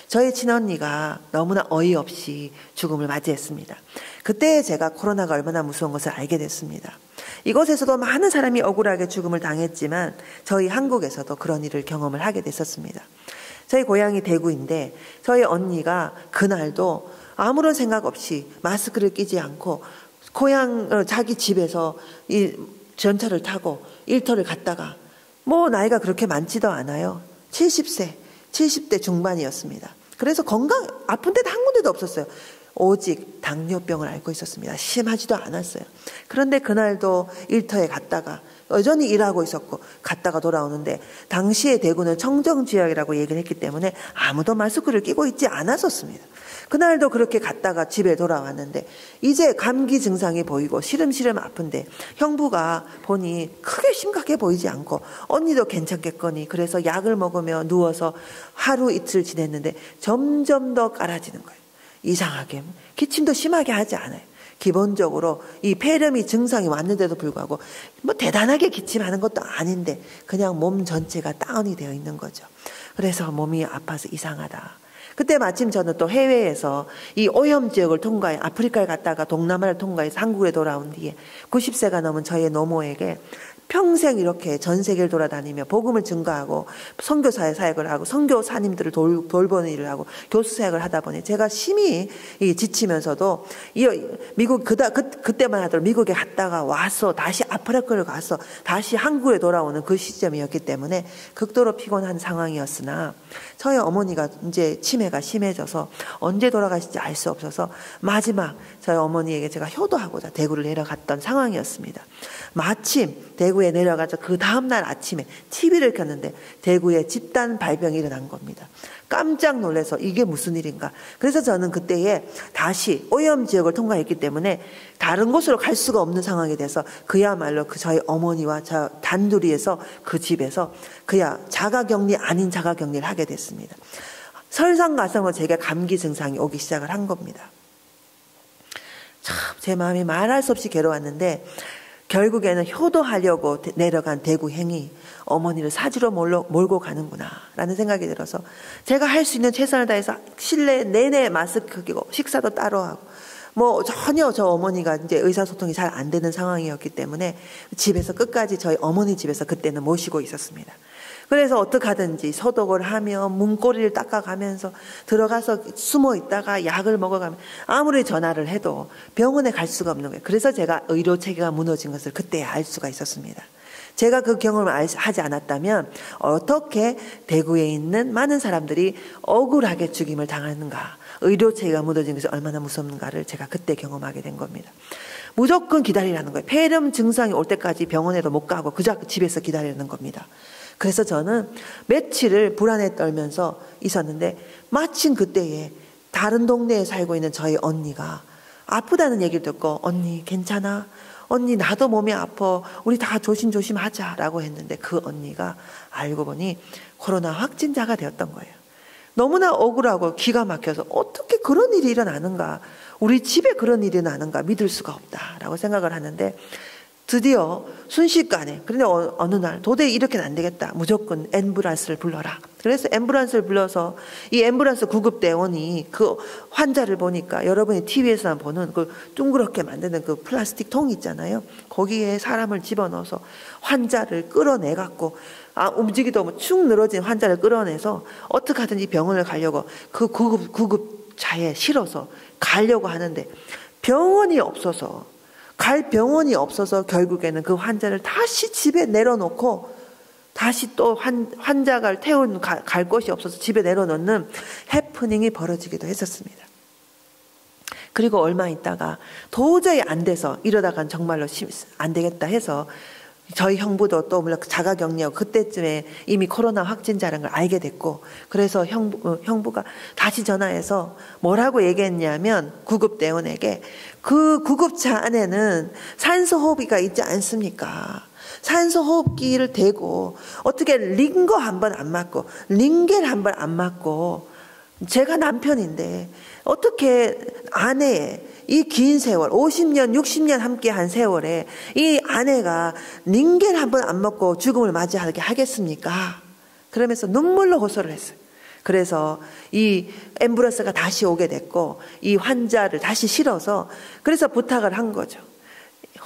저희 친언니가 너무나 어이없이 죽음을 맞이했습니다. 그때 제가 코로나가 얼마나 무서운 것을 알게 됐습니다. 이곳에서도 많은 사람이 억울하게 죽음을 당했지만 저희 한국에서도 그런 일을 경험을 하게 됐었습니다. 저희 고향이 대구인데 저희 언니가 그날도 아무런 생각 없이 마스크를 끼지 않고 자기 집에서 이 전차를 타고 일터를 갔다가, 나이가 그렇게 많지도 않아요. 70대 중반이었습니다. 그래서 아픈 데도 한 군데도 없었어요. 오직 당뇨병을 앓고 있었습니다. 심하지도 않았어요. 그런데 그날도 일터에 갔다가 여전히 일하고 있었고 갔다가 돌아오는데, 당시에 대구는 청정지역이라고 얘기를 했기 때문에 아무도 마스크를 끼고 있지 않았었습니다. 그날도 그렇게 갔다가 집에 돌아왔는데 이제 감기 증상이 보이고 시름시름 아픈데, 형부가 보니 크게 심각해 보이지 않고 언니도 괜찮겠거니 그래서 약을 먹으며 누워서 하루 이틀 지냈는데 점점 더 깔아지는 거예요. 이상하게 기침도 심하게 하지 않아요. 기본적으로 이 폐렴이 증상이 왔는데도 불구하고 뭐 대단하게 기침하는 것도 아닌데 그냥 몸 전체가 다운이 되어 있는 거죠. 그래서 몸이 아파서 이상하다. 그때 마침 저는 또 해외에서 이 오염 지역을 통과해 아프리카에 갔다가 동남아를 통과해서 한국에 돌아온 뒤에 90세가 넘은 저의 노모에게 평생 이렇게 전 세계를 돌아다니며 복음을 증거하고 선교사의 사역을 하고 선교사님들을 돌보는 일을 하고 교수 사역을 하다 보니 제가 심히 지치면서도 미국 그때만 하더라도 미국에 갔다가 와서 다시 아프리카를 가서 다시 한국에 돌아오는 그 시점이었기 때문에 극도로 피곤한 상황이었으나 저희 어머니가 이제 치매가 심해져서 언제 돌아가실지 알 수 없어서 마지막 저희 어머니에게 제가 효도하고자 대구를 내려갔던 상황이었습니다. 마침 대구에 내려가서 그 다음날 아침에 TV를 켰는데 대구에 집단 발병이 일어난 겁니다. 깜짝 놀라서 이게 무슨 일인가. 그래서 저는 그때에 다시 오염 지역을 통과했기 때문에 다른 곳으로 갈 수가 없는 상황이 돼서 그야말로 저희 어머니와 저 단둘이에서 그 집에서 자가격리 아닌 자가격리를 하게 됐습니다. 설상가상으로 제가 감기 증상이 오기 시작을 한 겁니다. 참 제 마음이 말할 수 없이 괴로웠는데 결국에는 효도하려고 내려간 대구 행이 어머니를 사지로 몰고 가는구나 라는 생각이 들어서 제가 할 수 있는 최선을 다해서 실내 내내 마스크 끼고 식사도 따로 하고 뭐 전혀 저 어머니가 이제 의사소통이 잘 안 되는 상황이었기 때문에 집에서 끝까지 저희 어머니 집에서 그때는 모시고 있었습니다. 그래서 어떻게 하든지 소독을 하며 문고리를 닦아가면서 들어가서 숨어 있다가 약을 먹어가면 아무리 전화를 해도 병원에 갈 수가 없는 거예요. 그래서 제가 의료 체계가 무너진 것을 그때 알 수가 있었습니다. 제가 그 경험을 하지 않았다면 어떻게 대구에 있는 많은 사람들이 억울하게 죽임을 당하는가, 의료 체계가 무너진 것이 얼마나 무섭는가를 제가 그때 경험하게 된 겁니다. 무조건 기다리라는 거예요. 폐렴 증상이 올 때까지 병원에도 못 가고 그저 집에서 기다리는 겁니다. 그래서 저는 며칠을 불안에 떨면서 있었는데 마침 그때에 다른 동네에 살고 있는 저희 언니가 아프다는 얘기를 듣고 언니 괜찮아? 언니 나도 몸이 아파. 우리 다 조심조심 하자라고 했는데 그 언니가 알고 보니 코로나 확진자가 되었던 거예요. 너무나 억울하고 기가 막혀서 어떻게 그런 일이 일어나는가, 우리 집에 그런 일이 나는가 믿을 수가 없다라고 생각을 하는데 드디어 순식간에, 그런데 어느 날 도저히 이렇게는 안 되겠다. 무조건 앰뷸런스를 불러라. 그래서 앰뷸런스를 불러서 이 앰뷸런스 구급대원이 그 환자를 보니까 여러분이 TV에서만 보는 그 둥그렇게 만드는 그 플라스틱 통 있잖아요. 거기에 사람을 집어넣어서 환자를 끌어내갖고 움직이도 축 늘어진 환자를 끌어내서 어떻게 하든지 병원을 가려고 그 구급차에 실어서 가려고 하는데 갈 병원이 없어서 결국에는 그 환자를 다시 집에 내려놓고 다시 또 환자가 갈 곳이 없어서 집에 내려놓는 해프닝이 벌어지기도 했었습니다. 그리고 얼마 있다가 도저히 안 돼서 이러다간 정말로 안 되겠다 해서 저희 형부도 또 물론 자가격리하고 그때쯤에 이미 코로나 확진자라는 걸 알게 됐고, 그래서 형부가 다시 전화해서 뭐라고 얘기했냐면 구급대원에게 그 구급차 안에는 산소호흡기가 있지 않습니까? 산소호흡기를 대고 어떻게 링거 한 번 안 맞고 링겔 한 번 안 맞고 제가 남편인데 어떻게 아내의 이 긴 세월 50년 60년 함께한 세월에 이 아내가 링겔 한 번 안 먹고 죽음을 맞이하게 하겠습니까? 그러면서 눈물로 호소를 했어요. 그래서 이 앰뷸런스가 다시 오게 됐고 이 환자를 다시 실어서 그래서 부탁을 한 거죠.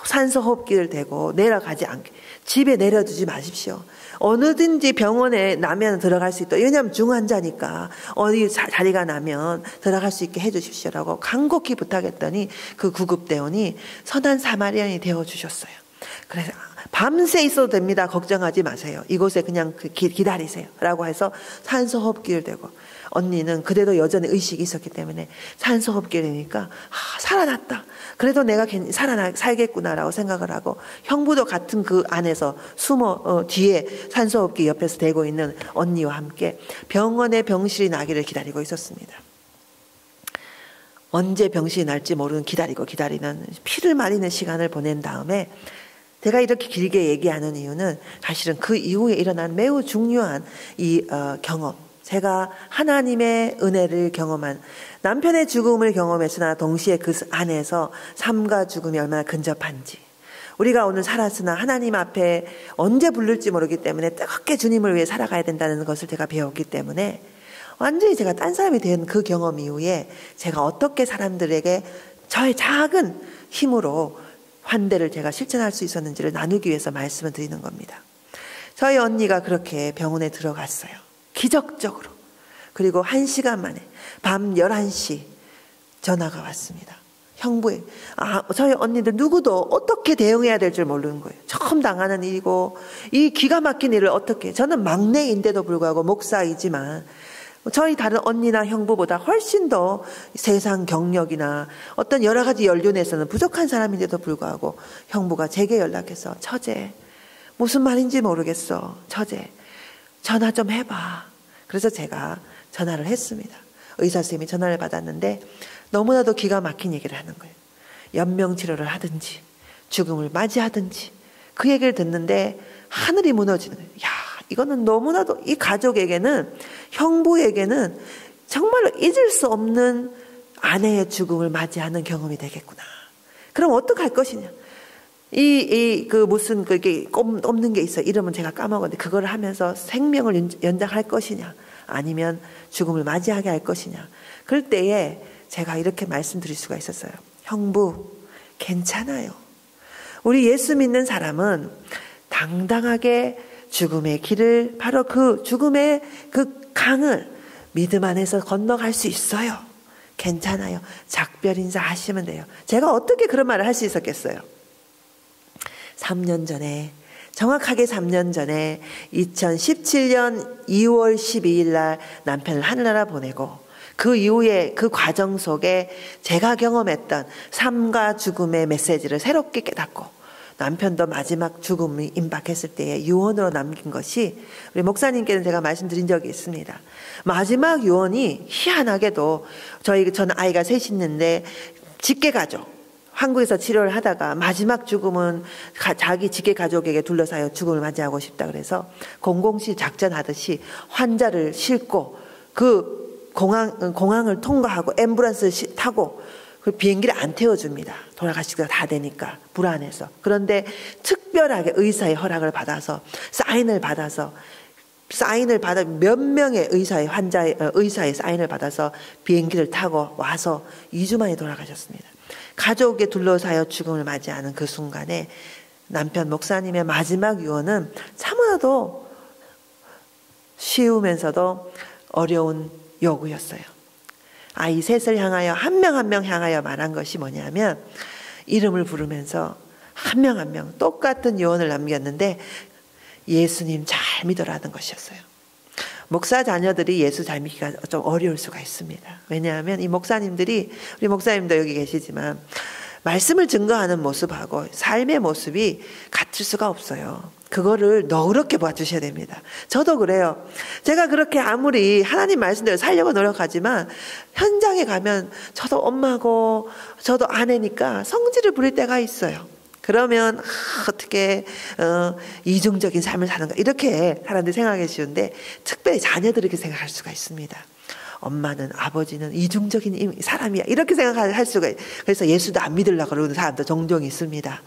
산소호흡기를 대고 내려가지 않게 집에 내려두지 마십시오. 어느든지 병원에 나면 들어갈 수 있다. 왜냐하면 중환자니까 어디 자리가 나면 들어갈 수 있게 해주십시오라고 간곡히 부탁했더니 그 구급대원이 선한 사마리안이 되어주셨어요. 그래서 밤새 있어도 됩니다. 걱정하지 마세요. 이곳에 그냥 기다리세요 라고 해서 산소호흡기를 대고 언니는 그래도 여전히 의식이 있었기 때문에 산소호흡기를 되니까 살아났다. 그래도 내가 살겠구나라고 생각을 하고, 형부도 같은 그 안에서 뒤에 산소호흡기 옆에서 대고 있는 언니와 함께 병원에 병실이 나기를 기다리고 있었습니다. 언제 병실이 날지 모르는 기다리는 피를 마리는 시간을 보낸 다음에, 제가 이렇게 길게 얘기하는 이유는 사실은 그 이후에 일어난 매우 중요한 이 경험, 제가 하나님의 은혜를 경험한, 남편의 죽음을 경험했으나 동시에 그 안에서 삶과 죽음이 얼마나 근접한지, 우리가 오늘 살았으나 하나님 앞에 언제 부를지 모르기 때문에 뜨겁게 주님을 위해 살아가야 된다는 것을 제가 배웠기 때문에, 완전히 제가 딴 사람이 된 그 경험 이후에 제가 어떻게 사람들에게 저의 작은 힘으로 환대를 제가 실천할 수 있었는지를 나누기 위해서 말씀을 드리는 겁니다. 저희 언니가 그렇게 병원에 들어갔어요. 기적적으로. 그리고 1시간 만에 밤 11시 전화가 왔습니다. 형부에, 저희 언니들 누구도 어떻게 대응해야 될 줄 모르는 거예요. 처음 당하는 일이고, 이 기가 막힌 일을 어떻게, 저는 막내인데도 불구하고 목사이지만 저희 다른 언니나 형부보다 훨씬 더 세상 경력이나 어떤 여러 가지 연륜에서는 부족한 사람인데도 불구하고 형부가 제게 연락해서, 처제, 무슨 말인지 모르겠어. 처제, 전화 좀 해봐. 그래서 제가 전화를 했습니다. 의사 선생님이 전화를 받았는데 너무나도 기가 막힌 얘기를 하는 거예요. 연명치료를 하든지 죽음을 맞이하든지, 그 얘기를 듣는데 하늘이 무너지는 거예요. 이거는 너무나도 이 가족에게는, 형부에게는 정말로 잊을 수 없는 아내의 죽음을 맞이하는 경험이 되겠구나. 그럼 어떡할 것이냐. 무슨 그게 꼽는 게 있어요. 이름은 제가 까먹었는데, 그걸 하면서 생명을 연장할 것이냐, 아니면 죽음을 맞이하게 할 것이냐. 그럴 때에 제가 이렇게 말씀드릴 수가 있었어요. 형부, 괜찮아요. 우리 예수 믿는 사람은 당당하게 죽음의 길을, 바로 그 죽음의 그 강을 믿음 안에서 건너갈 수 있어요. 괜찮아요. 작별 인사 하시면 돼요. 제가 어떻게 그런 말을 할 수 있었겠어요? 3년 전에, 정확하게 3년 전에 2017년 2월 12일 날 남편을 하늘나라 보내고, 그 이후에 그 과정 속에 제가 경험했던 삶과 죽음의 메시지를 새롭게 깨닫고, 남편도 마지막 죽음이 임박했을 때에 유언으로 남긴 것이, 우리 목사님께는 제가 말씀드린 적이 있습니다. 마지막 유언이 희한하게도, 저는 아이가 셋이 있는데 직계가족, 한국에서 치료를 하다가 마지막 죽음은 자기 직계가족에게 둘러싸여 죽음을 맞이하고 싶다 그래서 007 작전하듯이 환자를 싣고 그 공항을 통과하고 앰뷸런스를 타고 그 비행기를 안 태워줍니다. 돌아가시기가 다 되니까 불안해서. 그런데 특별하게 의사의 허락을 받아서 사인을 받아 몇 명의 의사의 사인을 받아서 비행기를 타고 와서 2주 만에 돌아가셨습니다. 가족에 둘러싸여 죽음을 맞이하는 그 순간에 남편 목사님의 마지막 유언은 참으로도 쉬우면서도 어려운 요구였어요. 아이 셋을 향하여 한 명 한 명 향하여 말한 것이 뭐냐면, 이름을 부르면서 한 명 한 명 똑같은 유언을 남겼는데 예수님 잘 믿어라는 것이었어요. 목사 자녀들이 예수 잘 믿기가 좀 어려울 수가 있습니다. 왜냐하면 이 목사님들이, 우리 목사님도 여기 계시지만 말씀을 증거하는 모습하고 삶의 모습이 같을 수가 없어요. 그거를 너그럽게 봐주셔야 됩니다. 저도 그래요. 제가 그렇게 아무리 하나님 말씀대로 살려고 노력하지만 현장에 가면 저도 엄마고 저도 아내니까 성질을 부릴 때가 있어요. 그러면 어떻게 이중적인 삶을 사는가, 이렇게 사람들이 생각하기 쉬운데 특별히 자녀들이 그렇게 생각할 수가 있습니다. 엄마는, 아버지는 이중적인 사람이야, 이렇게 생각할 수가 있어요. 그래서 예수도 안 믿으려고 그러는 사람도 종종 있습니다.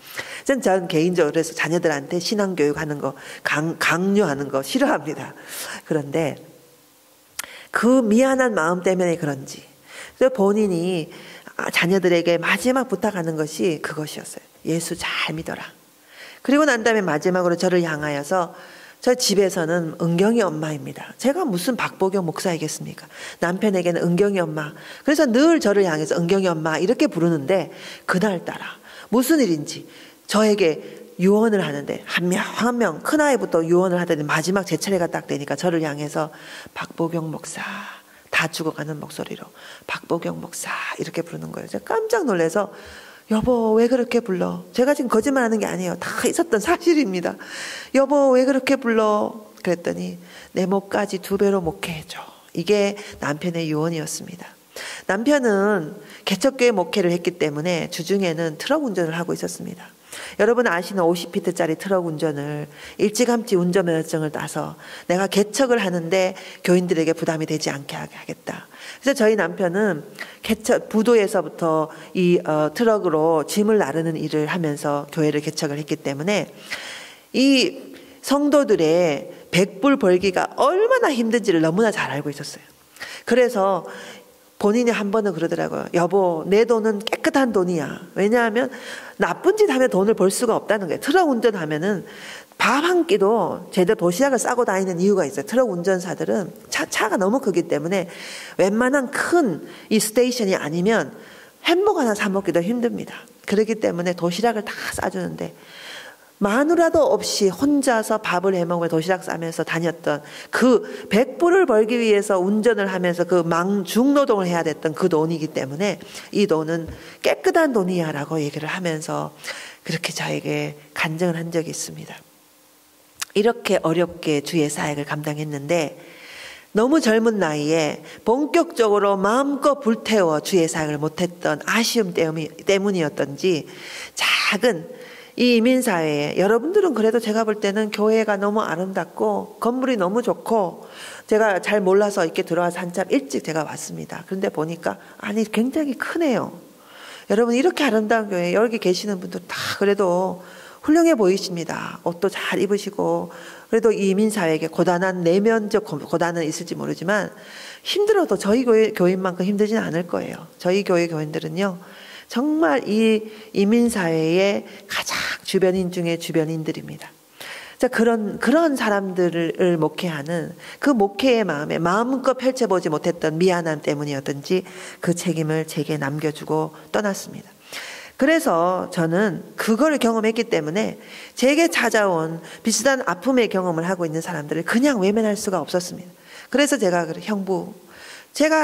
전 개인적으로 그래서 자녀들한테 신앙교육하는 거, 강요하는 거 싫어합니다. 그런데 그 미안한 마음 때문에 그런지 본인이 자녀들에게 마지막 부탁하는 것이 그것이었어요. 예수 잘 믿어라. 그리고 난 다음에 마지막으로 저를 향하여서, 저 집에서는 은경이 엄마입니다. 제가 무슨 박보경 목사이겠습니까? 남편에게는 은경이 엄마. 그래서 늘 저를 향해서 은경이 엄마 이렇게 부르는데, 그날따라 무슨 일인지 저에게 유언을 하는데, 한 명 한 명 큰아이부터 유언을 하더니 마지막 제 차례가 딱 되니까 저를 향해서 박보경 목사 다 죽어가는 목소리로 박보경 목사 이렇게 부르는 거예요. 제가 깜짝 놀라서 여보 왜 그렇게 불러? 제가 지금 거짓말하는 게 아니에요. 다 있었던 사실입니다. 여보 왜 그렇게 불러? 그랬더니 내 목까지 2배로 목회해줘. 이게 남편의 유언이었습니다. 남편은 개척교회 목회를 했기 때문에 주중에는 트럭 운전을 하고 있었습니다. 여러분 아시는 50피트짜리 트럭 운전을 일찌감치 운전면허증을 따서 내가 개척을 하는데 교인들에게 부담이 되지 않게 하겠다. 그래서 저희 남편은 부도에서부터 이 트럭으로 짐을 나르는 일을 하면서 교회를 개척을 했기 때문에 이 성도들의 백불 벌기가 얼마나 힘든지를 너무나 잘 알고 있었어요. 그래서 본인이 한 번은 그러더라고요. 여보 내 돈은 깨끗한 돈이야. 왜냐하면 나쁜 짓 하면 돈을 벌 수가 없다는 거예요. 트럭 운전하면은 밥 한 끼도 제대로 도시락을 싸고 다니는 이유가 있어요. 트럭 운전사들은 차가 너무 크기 때문에 웬만한 큰 이 스테이션이 아니면 햄버거 하나 사 먹기도 힘듭니다. 그렇기 때문에 도시락을 다 싸주는데 마누라도 없이 혼자서 밥을 해먹으며 도시락 싸면서 다녔던 그 100불을 벌기 위해서 운전을 하면서 그 중노동을 해야 됐던 그 돈이기 때문에 이 돈은 깨끗한 돈이야 라고 얘기를 하면서 그렇게 저에게 간증을 한 적이 있습니다. 이렇게 어렵게 주의 사역을 감당했는데 너무 젊은 나이에 본격적으로 마음껏 불태워 주의 사역을 못했던 아쉬움 때문이었던지 작은 이 이민사회에 여러분들은 그래도 제가 볼 때는 교회가 너무 아름답고 건물이 너무 좋고 제가 잘 몰라서 이렇게 들어와서 한참 일찍 제가 왔습니다. 그런데 보니까 아니 굉장히 크네요. 여러분 이렇게 아름다운 교회 여기 계시는 분들 다 그래도 훌륭해 보이십니다. 옷도 잘 입으시고 그래도 이 이민사회에게 고단한 내면적 고단은 있을지 모르지만 힘들어도 저희 교인만큼 힘들지는 않을 거예요. 저희 교회 교인들은요. 정말 이 이민사회의 가장 주변인 중에 주변인들입니다. 자, 그런 사람들을 목회하는 그 목회의 마음에 마음껏 펼쳐보지 못했던 미안함 때문이었던지 그 책임을 제게 남겨주고 떠났습니다. 그래서 저는 그걸 경험했기 때문에 제게 찾아온 비슷한 아픔의 경험을 하고 있는 사람들을 그냥 외면할 수가 없었습니다. 그래서 제가 형부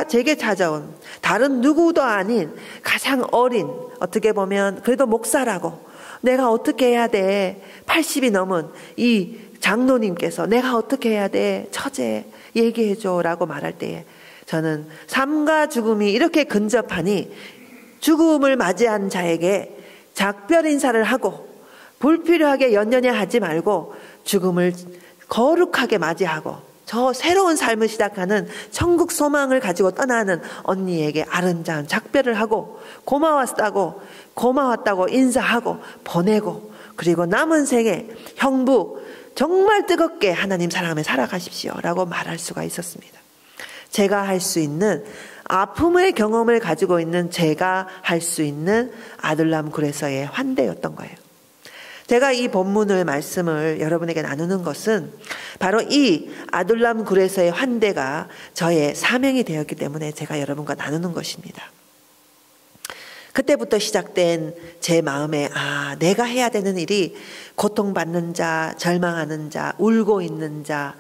제게 찾아온 다른 누구도 아닌 가장 어린 어떻게 보면 그래도 목사라고 내가 어떻게 해야 돼 80이 넘은 이 장로님께서 내가 어떻게 해야 돼 처제 얘기해줘 라고 말할 때에 저는 삶과 죽음이 이렇게 근접하니 죽음을 맞이한 자에게 작별 인사를 하고 불필요하게 연연해 하지 말고 죽음을 거룩하게 맞이하고 저 새로운 삶을 시작하는 천국 소망을 가지고 떠나는 언니에게 아름다운 작별을 하고 고마웠다고 인사하고 보내고 그리고 남은 생에 형부 정말 뜨겁게 하나님 사랑하며 살아가십시오 라고 말할 수가 있었습니다. 제가 할 수 있는 아픔의 경험을 가지고 있는 제가 할 수 있는 아둘람 굴에서의 환대였던 거예요. 제가 이 본문을 말씀을 여러분에게 나누는 것은 바로 이 아둘람 굴에서의 환대가 저의 사명이 되었기 때문에 제가 여러분과 나누는 것입니다. 그때부터 시작된 제 마음에 내가 해야 되는 일이 고통받는 자, 절망하는 자, 울고 있는 자,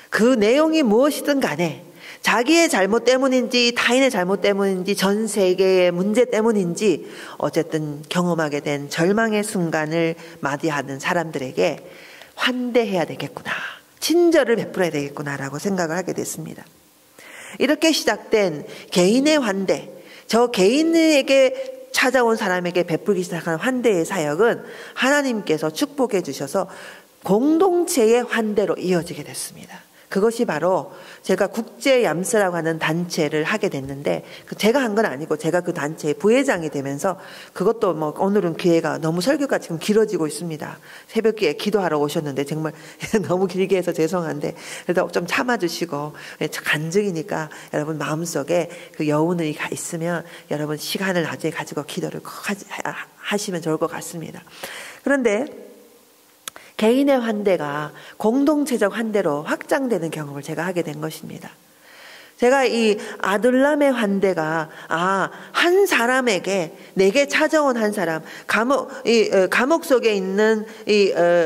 그 내용이 무엇이든 간에 자기의 잘못 때문인지 타인의 잘못 때문인지 전 세계의 문제 때문인지 어쨌든 경험하게 된 절망의 순간을 맞이하는 사람들에게 환대해야 되겠구나. 친절을 베풀어야 되겠구나라고 생각을 하게 됐습니다. 이렇게 시작된 개인의 환대, 저 개인에게 찾아온 사람에게 베풀기 시작한 환대의 사역은 하나님께서 축복해 주셔서 공동체의 환대로 이어지게 됐습니다. 그것이 바로 제가 국제얌스라고 하는 단체를 하게 됐는데 제가 한 건 아니고 제가 그 단체의 부회장이 되면서 그것도 오늘은 기회가 너무 설교가 지금 길어지고 있습니다. 새벽기에 기도하러 오셨는데 정말 너무 길게 해서 죄송한데 그래도 좀 참아주시고 간증이니까 여러분 마음속에 그 여운이 있으면 여러분 시간을 나중에 가지고 기도를 하시면 좋을 것 같습니다. 그런데 개인의 환대가 공동체적 환대로 확장되는 경험을 제가 하게 된 것입니다. 제가 이 아둘람의 환대가 한 사람에게 내게 찾아온 한 사람 감옥 속에 있는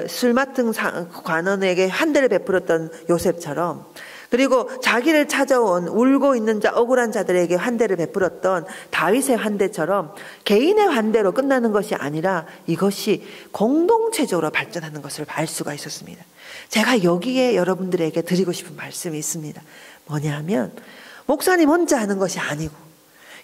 술 맡은 관원에게 환대를 베풀었던 요셉처럼 그리고 자기를 찾아온 울고 있는 자, 억울한 자들에게 환대를 베풀었던 다윗의 환대처럼 개인의 환대로 끝나는 것이 아니라 이것이 공동체적으로 발전하는 것을 알 수가 있었습니다. 제가 여기에 여러분들에게 드리고 싶은 말씀이 있습니다. 뭐냐 하면 목사님 혼자 하는 것이 아니고,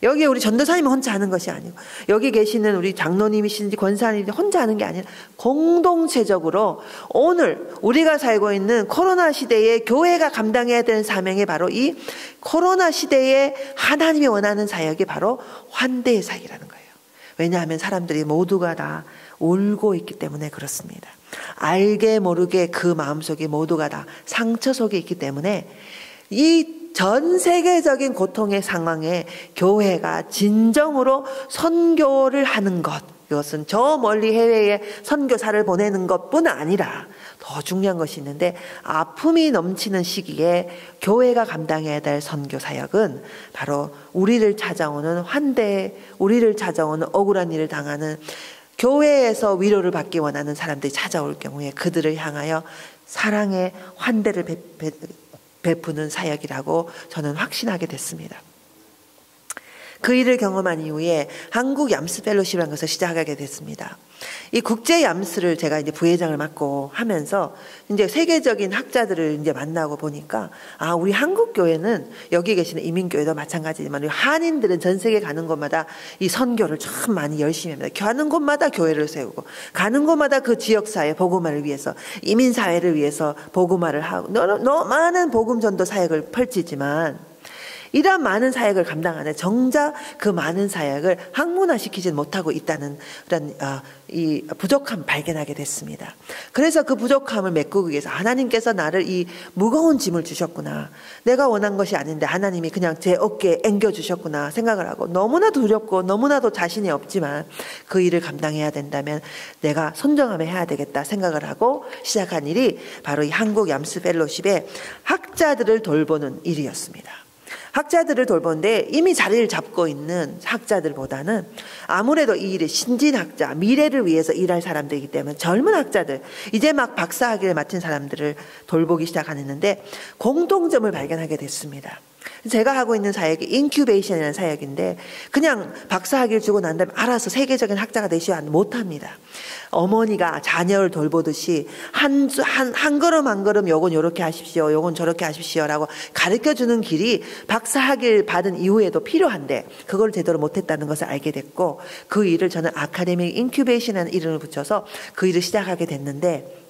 여기 우리 전도사님이 혼자 하는 것이 아니고, 여기 계시는 우리 장로님이신지 권사님이 혼자 하는 게 아니라 공동체적으로 오늘 우리가 살고 있는 코로나 시대에 교회가 감당해야 되는 사명이 바로 이 코로나 시대에 하나님이 원하는 사역이 바로 환대의 사역이라는 거예요. 왜냐하면 사람들이 모두가 다 울고 있기 때문에 그렇습니다. 알게 모르게 그 마음속에 모두가 다 상처 속에 있기 때문에 이 전 세계적인 고통의 상황에 교회가 진정으로 선교를 하는 것, 이것은 저 멀리 해외에 선교사를 보내는 것뿐 아니라 더 중요한 것이 있는데, 아픔이 넘치는 시기에 교회가 감당해야 될 선교 사역은 바로 우리를 찾아오는 환대, 우리를 찾아오는 억울한 일을 당하는 교회에서 위로를 받기 원하는 사람들이 찾아올 경우에 그들을 향하여 사랑의 환대를 베푸는 사역이라고 저는 확신하게 됐습니다. 그 일을 경험한 이후에 한국 얌스 펠로십이라는 것을 시작하게 됐습니다. 이 국제 얌스를 제가 이제 부회장을 맡고 하면서 이제 세계적인 학자들을 이제 만나고 보니까, 아, 우리 한국 교회는 여기 계시는 이민교회도 마찬가지지만 우리 한인들은 전 세계 가는 곳마다 이 선교를 참 많이 열심히 합니다. 가는 곳마다 교회를 세우고, 가는 곳마다 그 지역사회 복음화를 위해서, 이민사회를 위해서 복음화를 하고, 너무 많은 복음 전도 사역을 펼치지만 이러한 많은 사역을 감당하는 정작 그 많은 사역을 학문화시키지 못하고 있다는 그런 이 부족함을 발견하게 됐습니다. 그래서 그 부족함을 메꾸기 위해서 하나님께서 나를 이 무거운 짐을 주셨구나, 내가 원한 것이 아닌데 하나님이 그냥 제 어깨에 앵겨주셨구나 생각을 하고, 너무나 두렵고 너무나도 자신이 없지만 그 일을 감당해야 된다면 내가 손정하며 해야 되겠다 생각을 하고 시작한 일이 바로 이 한국 얌스 펠로십의 학자들을 돌보는 일이었습니다. 학자들을 돌보는데 이미 자리를 잡고 있는 학자들보다는 아무래도 이 일이 신진학자, 미래를 위해서 일할 사람들이기 때문에 젊은 학자들, 이제 막 박사학위를 맡은 사람들을 돌보기 시작하는데 공통점을 발견하게 됐습니다. 제가 하고 있는 사역이 인큐베이션이라는 사역인데, 그냥 박사학위를 주고 난 다음에 알아서 세계적인 학자가 되시지 못합니다. 어머니가 자녀를 돌보듯이 한 걸음 한 걸음 요건 요렇게 하십시오, 요건 저렇게 하십시오라고 가르쳐주는 길이 박사학위를 받은 이후에도 필요한데 그걸 제대로 못했다는 것을 알게 됐고, 그 일을 저는 아카데믹 인큐베이션이라는 이름을 붙여서 그 일을 시작하게 됐는데,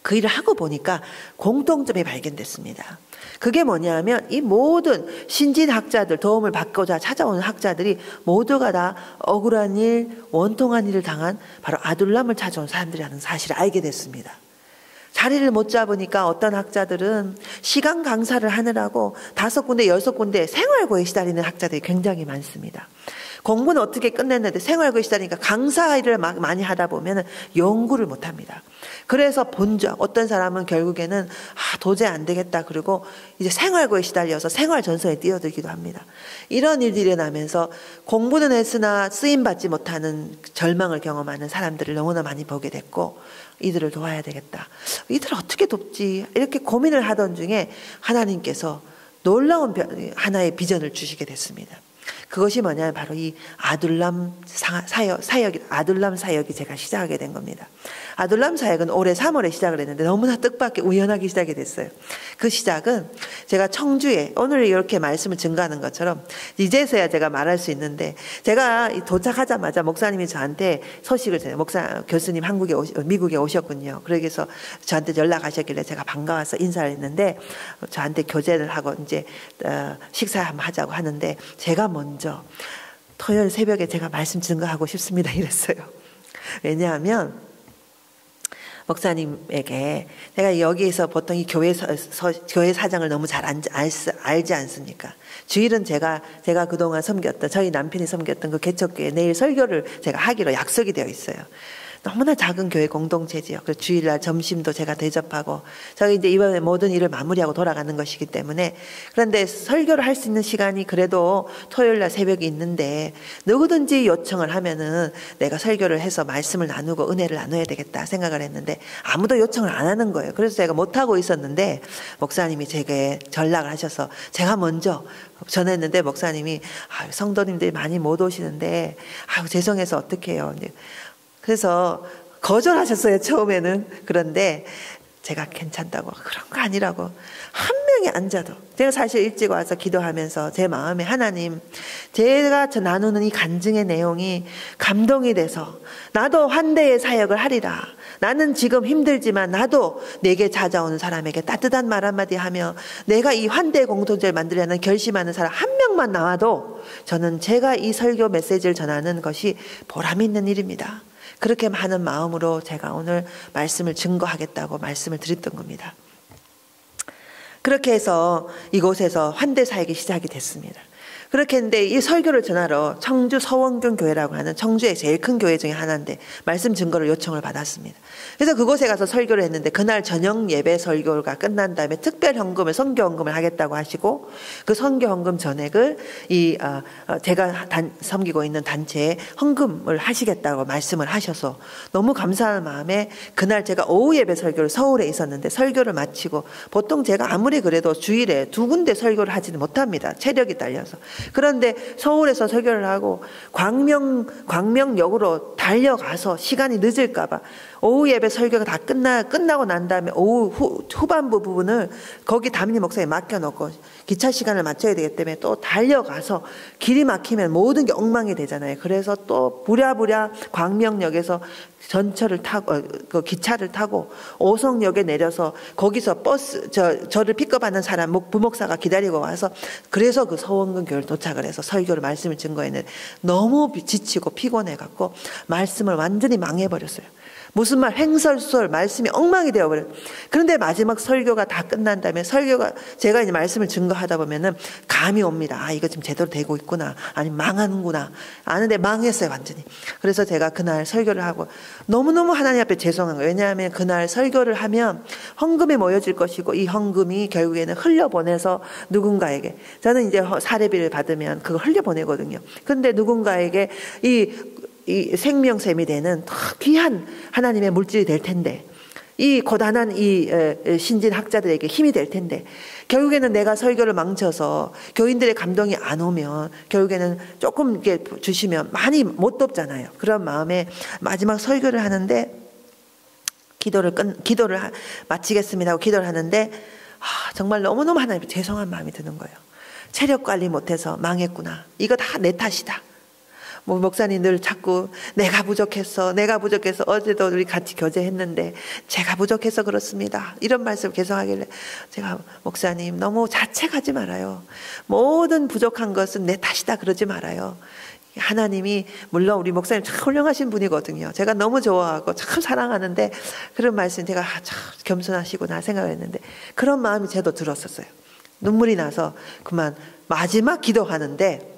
그 일을 하고 보니까 공통점이 발견됐습니다. 그게 뭐냐면 이 모든 신진학자들, 도움을 받고자 찾아오는 학자들이 모두가 다 억울한 일, 원통한 일을 당한 바로 아둘람을 찾아온 사람들이라는 사실을 알게 됐습니다. 자리를 못 잡으니까 어떤 학자들은 시간 강사를 하느라고 5군데, 6군데 생활고에 시달리는 학자들이 굉장히 많습니다. 공부는 어떻게 끝냈는데 생활고에 시달리니까 강사 일을 많이 하다 보면 연구를 못합니다. 그래서 본적, 어떤 사람은 결국에는 도저히 안 되겠다 그리고 이제 생활고에 시달려서 생활전선에 뛰어들기도 합니다. 이런 일들이 일어나면서 공부는 했으나 쓰임받지 못하는 절망을 경험하는 사람들을 너무나 많이 보게 됐고, 이들을 도와야 되겠다, 이들을 어떻게 돕지, 이렇게 고민을 하던 중에 하나님께서 놀라운 하나의 비전을 주시게 됐습니다. 그것이 뭐냐면 바로 이 아둘람 사역이 제가 시작하게 된 겁니다. 아둘람 사역은 올해 3월에 시작을 했는데 너무나 뜻밖의 우연하게 시작이 됐어요. 그 시작은 제가 청주에 오늘 이렇게 말씀을 증거하는 것처럼 이제서야 제가 말할 수 있는데, 제가 도착하자마자 목사님이 저한테 소식을 전해요. 교수님 미국에 오셨군요. 그래서 저한테 연락하셨길래 제가 반가워서 인사를 했는데, 저한테 교제를 하고 이제 식사 한번 하자고 하는데, 제가 먼저 토요일 새벽에 제가 말씀 증거하고 싶습니다 이랬어요. 왜냐하면 목사님에게 내가 여기에서 보통 이 교회 사장을 너무 잘 알지 않습니까? 주일은 제가 그동안 섬겼던, 저희 남편이 섬겼던 그 개척교회 내일 설교를 제가 하기로 약속이 되어 있어요. 너무나 작은 교회 공동체지요. 그래서 주일날 점심도 제가 대접하고 저희 이제 이번에 모든 일을 마무리하고 돌아가는 것이기 때문에 그런데 설교를 할 수 있는 시간이 그래도 토요일날 새벽에 있는데 누구든지 요청을 하면은 내가 설교를 해서 말씀을 나누고 은혜를 나눠야 되겠다 생각을 했는데 아무도 요청을 안 하는 거예요. 그래서 제가 못하고 있었는데 목사님이 제게 전락을 하셔서 제가 먼저 전했는데 목사님이 성도님들이 많이 못 오시는데 죄송해서 어떡해요. 그래서 거절하셨어요, 처음에는. 그런데 제가 괜찮다고, 그런 거 아니라고. 한 명이 앉아도. 제가 사실 일찍 와서 기도하면서 제 마음에 하나님, 제가 나누는 이 간증의 내용이 감동이 돼서 나도 환대의 사역을 하리라. 나는 지금 힘들지만 나도 내게 찾아오는 사람에게 따뜻한 말 한마디 하며 내가 이 환대 공동체를 만들려는 결심하는 사람 한 명만 나와도 저는 제가 이 설교 메시지를 전하는 것이 보람 있는 일입니다. 그렇게 하는 마음으로 제가 오늘 말씀을 증거하겠다고 말씀을 드렸던 겁니다. 그렇게 해서 이곳에서 환대 사역이 시작이 됐습니다. 그렇게 했는데 이 설교를 전하러 청주 서원균 교회라고 하는 청주의 제일 큰 교회 중에 하나인데 말씀 증거를 요청을 받았습니다. 그래서 그곳에 가서 설교를 했는데 그날 저녁 예배 설교가 끝난 다음에 특별 헌금을 선교 헌금을 하겠다고 하시고 그 선교 헌금 전액을 제가 섬기고 있는 단체에 헌금을 하시겠다고 말씀을 하셔서 너무 감사한 마음에 그날 제가 오후 예배 설교를 서울에 있었는데 설교를 마치고 보통 제가 아무리 그래도 주일에 2군데 설교를 하지는 못합니다. 체력이 딸려서. 그런데 서울에서 설교를 하고 광명역으로 달려가서 시간이 늦을까봐 오후 예배 설교가 다 끝나고 난 다음에 오후 후반부 부분을 거기 담임 목사에 맡겨놓고 기차 시간을 맞춰야 되기 때문에 또 달려가서 길이 막히면 모든 게 엉망이 되잖아요. 그래서 또 부랴부랴 광명역에서 전철을 타고 그 기차를 타고 오송역에 내려서 거기서 저를 픽업하는 사람 부목사가 기다리고 와서 그래서 그 서원근 교회를 도착을 해서 설교를 말씀을 증거했는데 너무 지치고 피곤해 갖고 말씀을 완전히 망해버렸어요. 무슨 말 횡설수설 말씀이 엉망이 되어버려요. 그런데 마지막 설교가 다 끝난 다음에 제가 이제 말씀을 증거하다 보면은 감이 옵니다. 이거 지금 제대로 되고 있구나. 아니 망하는구나. 아는데 망했어요, 완전히. 그래서 제가 그날 설교를 하고 너무너무 하나님 앞에 죄송한 거예요. 왜냐하면 그날 설교를 하면 헌금이 모여질 것이고 이 헌금이 결국에는 흘려보내서 누군가에게 저는 이제 사례비를 받으면 그걸 흘려보내거든요. 그런데 누군가에게 이 생명샘이 되는 귀한 하나님의 물질이 될 텐데 이 고단한 이 신진학자들에게 힘이 될 텐데 결국에는 내가 설교를 망쳐서 교인들의 감동이 안 오면 결국에는 조금 이렇게 주시면 많이 못 돕잖아요. 그런 마음에 마지막 설교를 하는데 기도를 마치겠습니다 하고 기도를 하는데 정말 너무너무 하나님 죄송한 마음이 드는 거예요. 체력 관리 못해서 망했구나. 이거 다 내 탓이다. 목사님 늘 자꾸 내가 부족해서 어제도 우리 같이 교제했는데 제가 부족해서 그렇습니다. 이런 말씀을 계속 하길래 제가 목사님 너무 자책하지 말아요. 모든 부족한 것은 내 탓이다 그러지 말아요. 하나님이 물론 우리 목사님 참 훌륭하신 분이거든요. 제가 너무 좋아하고 참 사랑하는데 그런 말씀 제가 참 겸손하시구나 생각했는데 그런 마음이 저도 들었었어요. 눈물이 나서 그만 마지막 기도하는데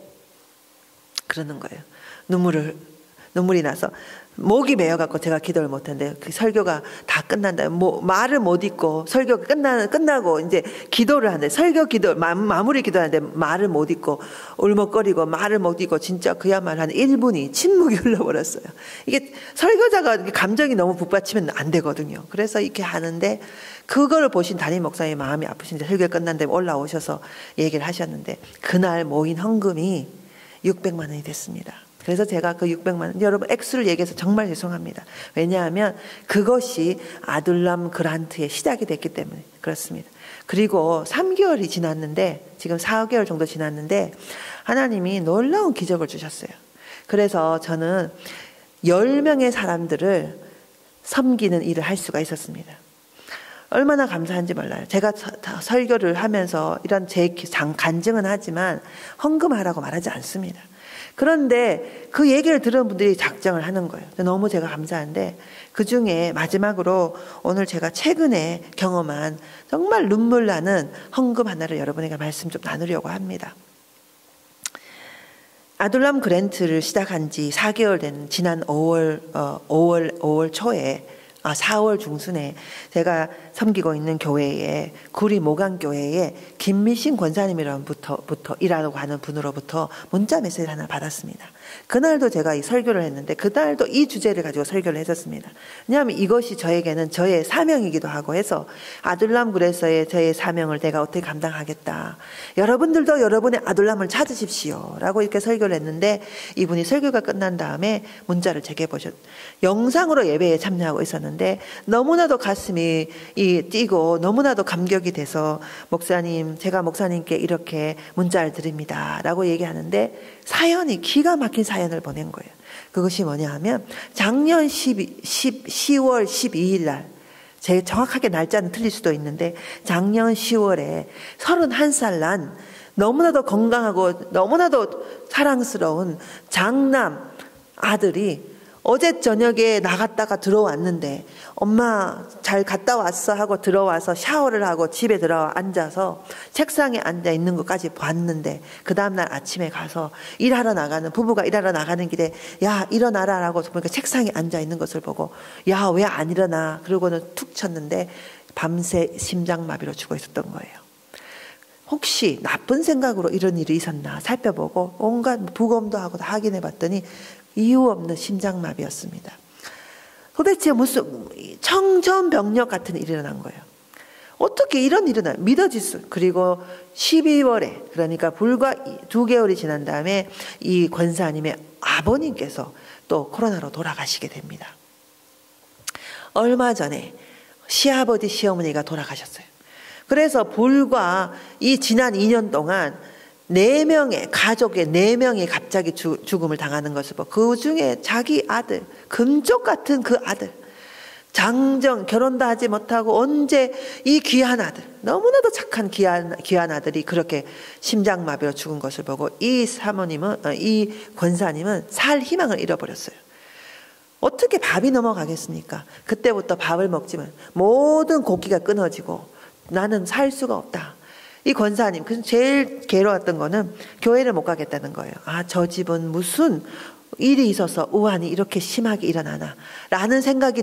그러는 거예요. 눈물이 나서 목이 메어갖고 제가 기도를 못했는데 그 설교가 다 끝난 다음에 말을 못 잇고 설교가 끝나고 이제 기도를 하는데 마무리 기도하는데 말을 못 잇고 울먹거리고 말을 못 잇고 진짜 그야말로 한 1분이 침묵이 흘러버렸어요. 이게 설교자가 감정이 너무 북받치면 안 되거든요. 그래서 이렇게 하는데 그걸 보신 담임 목사님 마음이 아프신데 설교가 끝난 다음에 올라오셔서 얘기를 하셨는데 그날 모인 헌금이 600만 원이 됐습니다. 그래서 제가 그 600만 원, 여러분 액수를 얘기해서 정말 죄송합니다. 왜냐하면 그것이 아둘람 그란트의 시작이 됐기 때문에 그렇습니다. 그리고 3개월이 지났는데 지금 4개월 정도 지났는데 하나님이 놀라운 기적을 주셨어요. 그래서 저는 10명의 사람들을 섬기는 일을 할 수가 있었습니다. 얼마나 감사한지 몰라요. 제가 설교를 하면서 이런 제 간증은 하지만 헌금하라고 말하지 않습니다. 그런데 그 얘기를 들은 분들이 작정을 하는 거예요. 너무 제가 감사한데 그중에 마지막으로 오늘 제가 최근에 경험한 정말 눈물 나는 헌금 하나를 여러분에게 말씀 좀 나누려고 합니다. 아둘람 그랜트를 시작한 지 4개월 된 지난 5월 초에 4월 중순에 제가 섬기고 있는 교회에 구리 모강교회에 김미신 권사님이로부터 일하고 하는 분으로부터 문자 메시지를 하나 받았습니다. 그날도 제가 이 설교를 했는데 그날도 이 주제를 가지고 설교를 했었습니다. 왜냐하면 이것이 저에게는 저의 사명이기도 하고 해서 아둘람 그레서의 저의 사명을 내가 어떻게 감당하겠다. 여러분들도 여러분의 아둘람을 찾으십시오. 라고 이렇게 설교를 했는데 이분이 설교가 끝난 다음에 문자를 제게 영상으로 예배에 참여하고 있었는데 너무나도 가슴이 뛰고 너무나도 감격이 돼서 목사님, 제가 목사님께 이렇게 문자를 드립니다. 라고 얘기하는데 사연이 기가 막힌 사연을 보낸 거예요. 그것이 뭐냐 하면 작년 10월 12일 날, 제 정확하게 날짜는 틀릴 수도 있는데 작년 10월에 31살 난 너무나도 건강하고 너무나도 사랑스러운 장남 아들이 어제 저녁에 나갔다가 들어왔는데 엄마 잘 갔다 왔어 하고 들어와서 샤워를 하고 집에 들어와 앉아서 책상에 앉아 있는 것까지 봤는데 그 다음날 아침에 가서 부부가 일하러 나가는 길에 야 일어나라 라고 보니까 책상에 앉아 있는 것을 보고 야 왜 안 일어나 그러고는 툭 쳤는데 밤새 심장마비로 죽어 있었던 거예요. 혹시 나쁜 생각으로 이런 일이 있었나 살펴보고 온갖 부검도 하고 다 확인해 봤더니 이유 없는 심장마비였습니다. 도대체 무슨 청천벽력 같은 일이 일어난 거예요. 어떻게 이런 일이 믿어질 수. 그리고 12월에 그러니까 불과 2개월이 지난 다음에 이 권사님의 아버님께서 또 코로나로 돌아가시게 됩니다. 얼마 전에 시아버지 시어머니가 돌아가셨어요. 그래서 불과 이 지난 2년 동안 4명의 가족의 4명이 갑자기 죽음을 당하는 것을 보고 그 중에 자기 아들 금쪽 같은 그 아들 장정 결혼도 하지 못하고 언제 이 귀한 아들 너무나도 착한 귀한 아들이 그렇게 심장마비로 죽은 것을 보고 이 권사님은 살 희망을 잃어버렸어요. 어떻게 밥이 넘어가겠습니까? 그때부터 밥을 먹지만 모든 고기가 끊어지고 나는 살 수가 없다. 이 권사님, 그래서 제일 괴로웠던 거는 교회를 못 가겠다는 거예요. 저 집은 무슨 일이 있어서 우환이 이렇게 심하게 일어나나 라는 생각이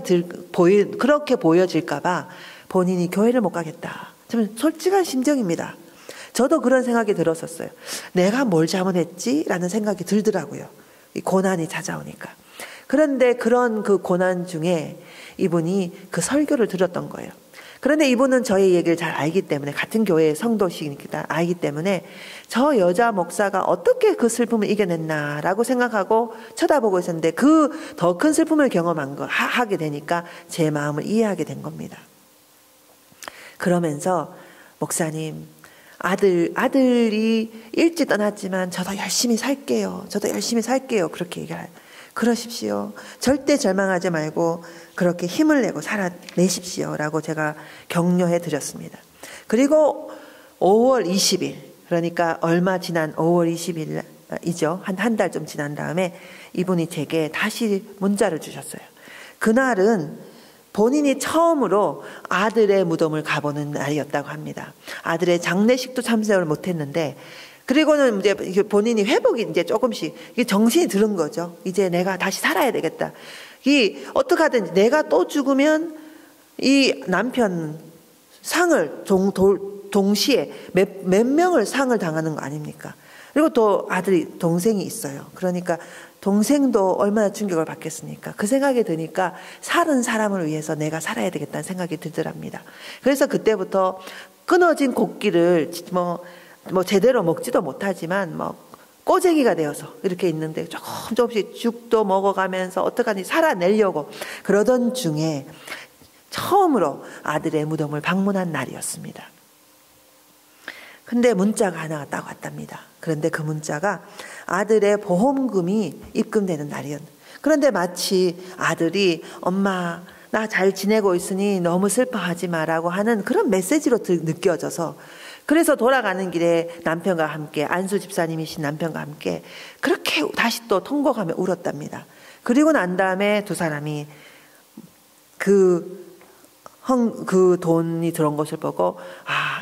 그렇게 보여질까봐 본인이 교회를 못 가겠다. 좀 솔직한 심정입니다. 저도 그런 생각이 들었었어요. 내가 뭘 잘못했지? 라는 생각이 들더라고요. 이 고난이 찾아오니까. 그런데 그런 그 고난 중에 이분이 그 설교를 들었던 거예요. 그런데 이분은 저의 얘기를 잘 알기 때문에 같은 교회의 성도시니까 알기 때문에 저 여자 목사가 어떻게 그 슬픔을 이겨냈나라고 생각하고 쳐다보고 있었는데 그 더 큰 슬픔을 하게 되니까 제 마음을 이해하게 된 겁니다. 그러면서 목사님 아들이 일찍 떠났지만 저도 열심히 살게요. 그렇게 얘기해요. 그러십시오. 절대 절망하지 말고 그렇게 힘을 내고 살아내십시오. 라고 제가 격려해 드렸습니다. 그리고 5월 20일, 그러니까 얼마 지난 5월 20일이죠. 한 달 좀 지난 다음에 이분이 제게 다시 문자를 주셨어요. 그날은 본인이 처음으로 아들의 무덤을 가보는 날이었다고 합니다. 아들의 장례식도 참석을 못했는데 그리고는 이제 본인이 회복이 이제 조금씩 정신이 들은 거죠. 이제 내가 다시 살아야 되겠다. 어떻게 하든지 내가 또 죽으면 이 남편 상을 동시에 몇 명을 상을 당하는 거 아닙니까? 그리고 또 동생이 있어요. 그러니까 동생도 얼마나 충격을 받겠습니까? 그 생각이 드니까 사는 사람을 위해서 내가 살아야 되겠다는 생각이 들더랍니다. 그래서 그때부터 끊어진 곡기를 제대로 먹지도 못하지만 꼬쟁이가 되어서 이렇게 있는데 조금씩 죽도 먹어가면서 어떡하니 살아내려고 그러던 중에 처음으로 아들의 무덤을 방문한 날이었습니다. 근데 문자가 하나가 딱 왔답니다. 그런데 그 문자가 아들의 보험금이 입금되는 날이었는데 그런데 마치 아들이 엄마 나 잘 지내고 있으니 너무 슬퍼하지 마라고 하는 그런 메시지로 느껴져서 그래서 돌아가는 길에 남편과 함께 안수 집사님이신 남편과 함께 그렇게 다시 또 통곡하며 울었답니다. 그리고 난 다음에 두 사람이 그 그 돈이 들어온 것을 보고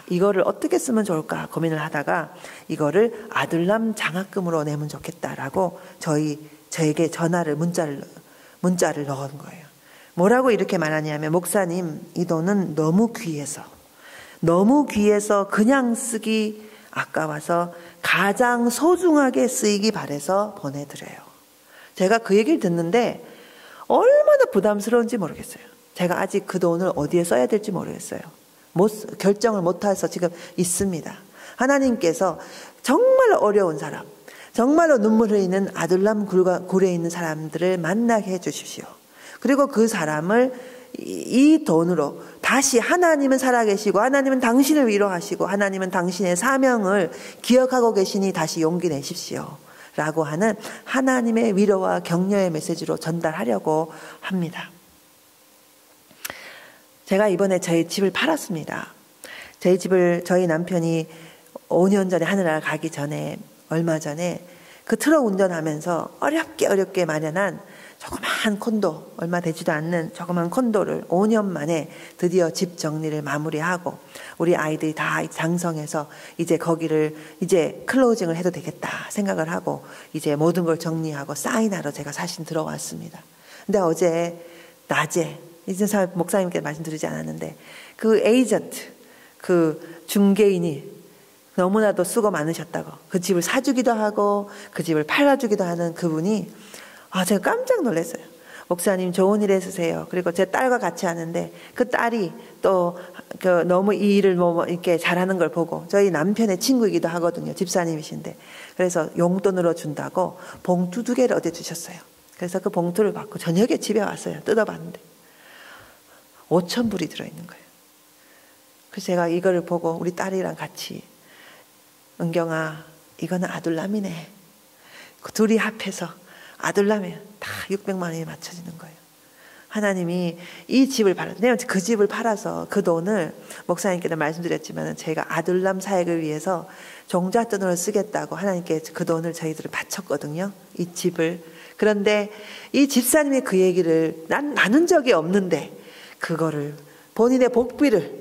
이거를 어떻게 쓰면 좋을까 고민을 하다가 이거를 아들남 장학금으로 내면 좋겠다라고 저에게 문자를 넣은 거예요. 뭐라고 이렇게 말하냐면, 목사님, 이 돈은 너무 귀해서 그냥 쓰기 아까워서 가장 소중하게 쓰이기 바라서 보내드려요. 제가 그 얘기를 듣는데 얼마나 부담스러운지 모르겠어요. 제가 아직 그 돈을 어디에 써야 될지 모르겠어요. 결정을 못해서 지금 있습니다. 하나님께서 정말 어려운 사람, 정말로 눈물 흘리는 아들남 굴에 있는 사람들을 만나게 해주십시오. 그리고 그 사람을 이 돈으로 다시, 하나님은 살아계시고 하나님은 당신을 위로하시고 하나님은 당신의 사명을 기억하고 계시니 다시 용기 내십시오 라고 하는 하나님의 위로와 격려의 메시지로 전달하려고 합니다. 제가 이번에 저희 집을 팔았습니다. 저희 남편이 5년 전에 하늘나라 가기 전에, 얼마 전에 그 트럭 운전하면서 어렵게 마련한 조그만 콘도, 얼마 되지도 않는 조그만 콘도를 5년 만에 드디어 집 정리를 마무리하고 우리 아이들이 다 장성해서 이제 거기를 이제 클로징을 해도 되겠다 생각을 하고 이제 모든 걸 정리하고 사인하러 제가 사실 들어왔습니다. 근데 어제 낮에, 이제 목사님께 말씀드리지 않았는데, 그 에이전트, 그 중개인이 너무나도 수고 많으셨다고, 그 집을 사주기도 하고 그 집을 팔아주기도 하는 그분이, 제가 깜짝 놀랐어요. 목사님 좋은 일 해주세요. 그리고 제 딸과 같이 하는데 그 딸이 또 너무 이 일을 이렇게 잘하는 걸 보고, 저희 남편의 친구이기도 하거든요. 집사님이신데. 그래서 용돈으로 준다고 봉투 2개를 얻어 주셨어요. 그래서 그 봉투를 받고 저녁에 집에 왔어요. 뜯어봤는데 5,000불이 들어있는 거예요. 그래서 제가 이거를 보고 우리 딸이랑 같이, 은경아, 이거는 아들남이네. 둘이 합해서 아들남이 다 600만 원이 맞춰지는 거예요. 하나님이 이 집을 내가 그 집을 팔아서 그 돈을, 목사님께도 말씀드렸지만 제가 아들남 사역을 위해서 종잣돈으로 쓰겠다고 하나님께 그 돈을 저희들을 바쳤거든요. 이 집을. 그런데 이 집사님이 그 얘기를 나눈 적이 없는데, 그거를 본인의 복비를,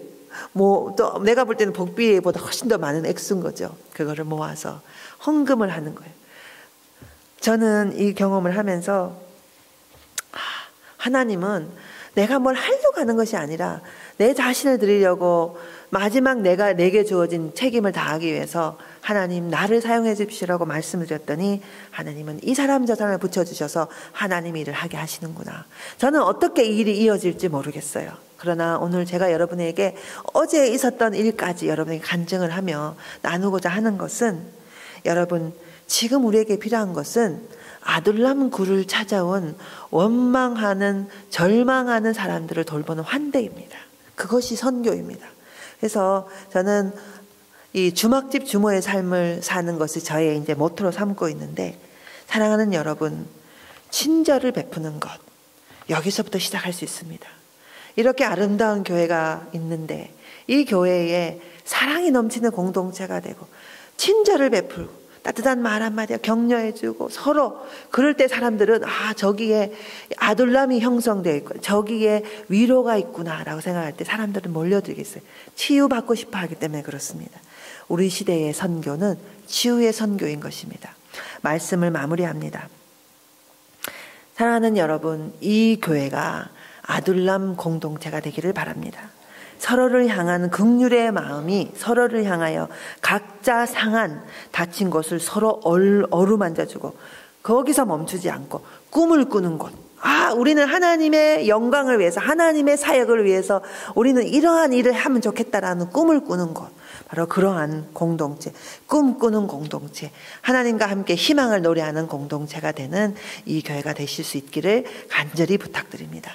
또 내가 볼 때는 복비보다 훨씬 더 많은 액수인 거죠. 그거를 모아서 헌금을 하는 거예요. 저는 이 경험을 하면서 하나님은 내가 뭘 하려고 하는 것이 아니라 내 자신을 드리려고 마지막 내게 주어진 책임을 다하기 위해서 하나님 나를 사용해 주십시오라고 말씀을 드렸더니, 하나님은 이 사람 저 사람을 붙여주셔서 하나님 일을 하게 하시는구나. 저는 어떻게 이 일이 이어질지 모르겠어요. 그러나 오늘 제가 여러분에게 어제 있었던 일까지 여러분에게 간증을 하며 나누고자 하는 것은, 여러분, 지금 우리에게 필요한 것은 아들남 굴을 찾아온 원망하는, 절망하는 사람들을 돌보는 환대입니다. 그것이 선교입니다. 그래서 저는 이 주막집 주모의 삶을 사는 것을 저의 이제 모토로 삼고 있는데, 사랑하는 여러분, 친절을 베푸는 것, 여기서부터 시작할 수 있습니다. 이렇게 아름다운 교회가 있는데 이 교회에 사랑이 넘치는 공동체가 되고 친절을 베풀고 따뜻한 말 한마디 격려해주고 서로, 그럴 때 사람들은 저기에 아들남이 형성되어 있고 저기에 위로가 있구나라고 생각할 때 사람들은 몰려들겠어요. 치유받고 싶어 하기 때문에 그렇습니다. 우리 시대의 선교는 치유의 선교인 것입니다. 말씀을 마무리합니다. 사랑하는 여러분, 이 교회가 아들남 공동체가 되기를 바랍니다. 서로를 향한 긍휼의 마음이, 서로를 향하여 각자 상한 다친 것을 서로 어루만져주고 거기서 멈추지 않고 꿈을 꾸는 것, 우리는 하나님의 영광을 위해서, 하나님의 사역을 위해서 우리는 이러한 일을 하면 좋겠다라는 꿈을 꾸는 것, 바로 그러한 공동체, 꿈꾸는 공동체, 하나님과 함께 희망을 노래하는 공동체가 되는 이 교회가 되실 수 있기를 간절히 부탁드립니다.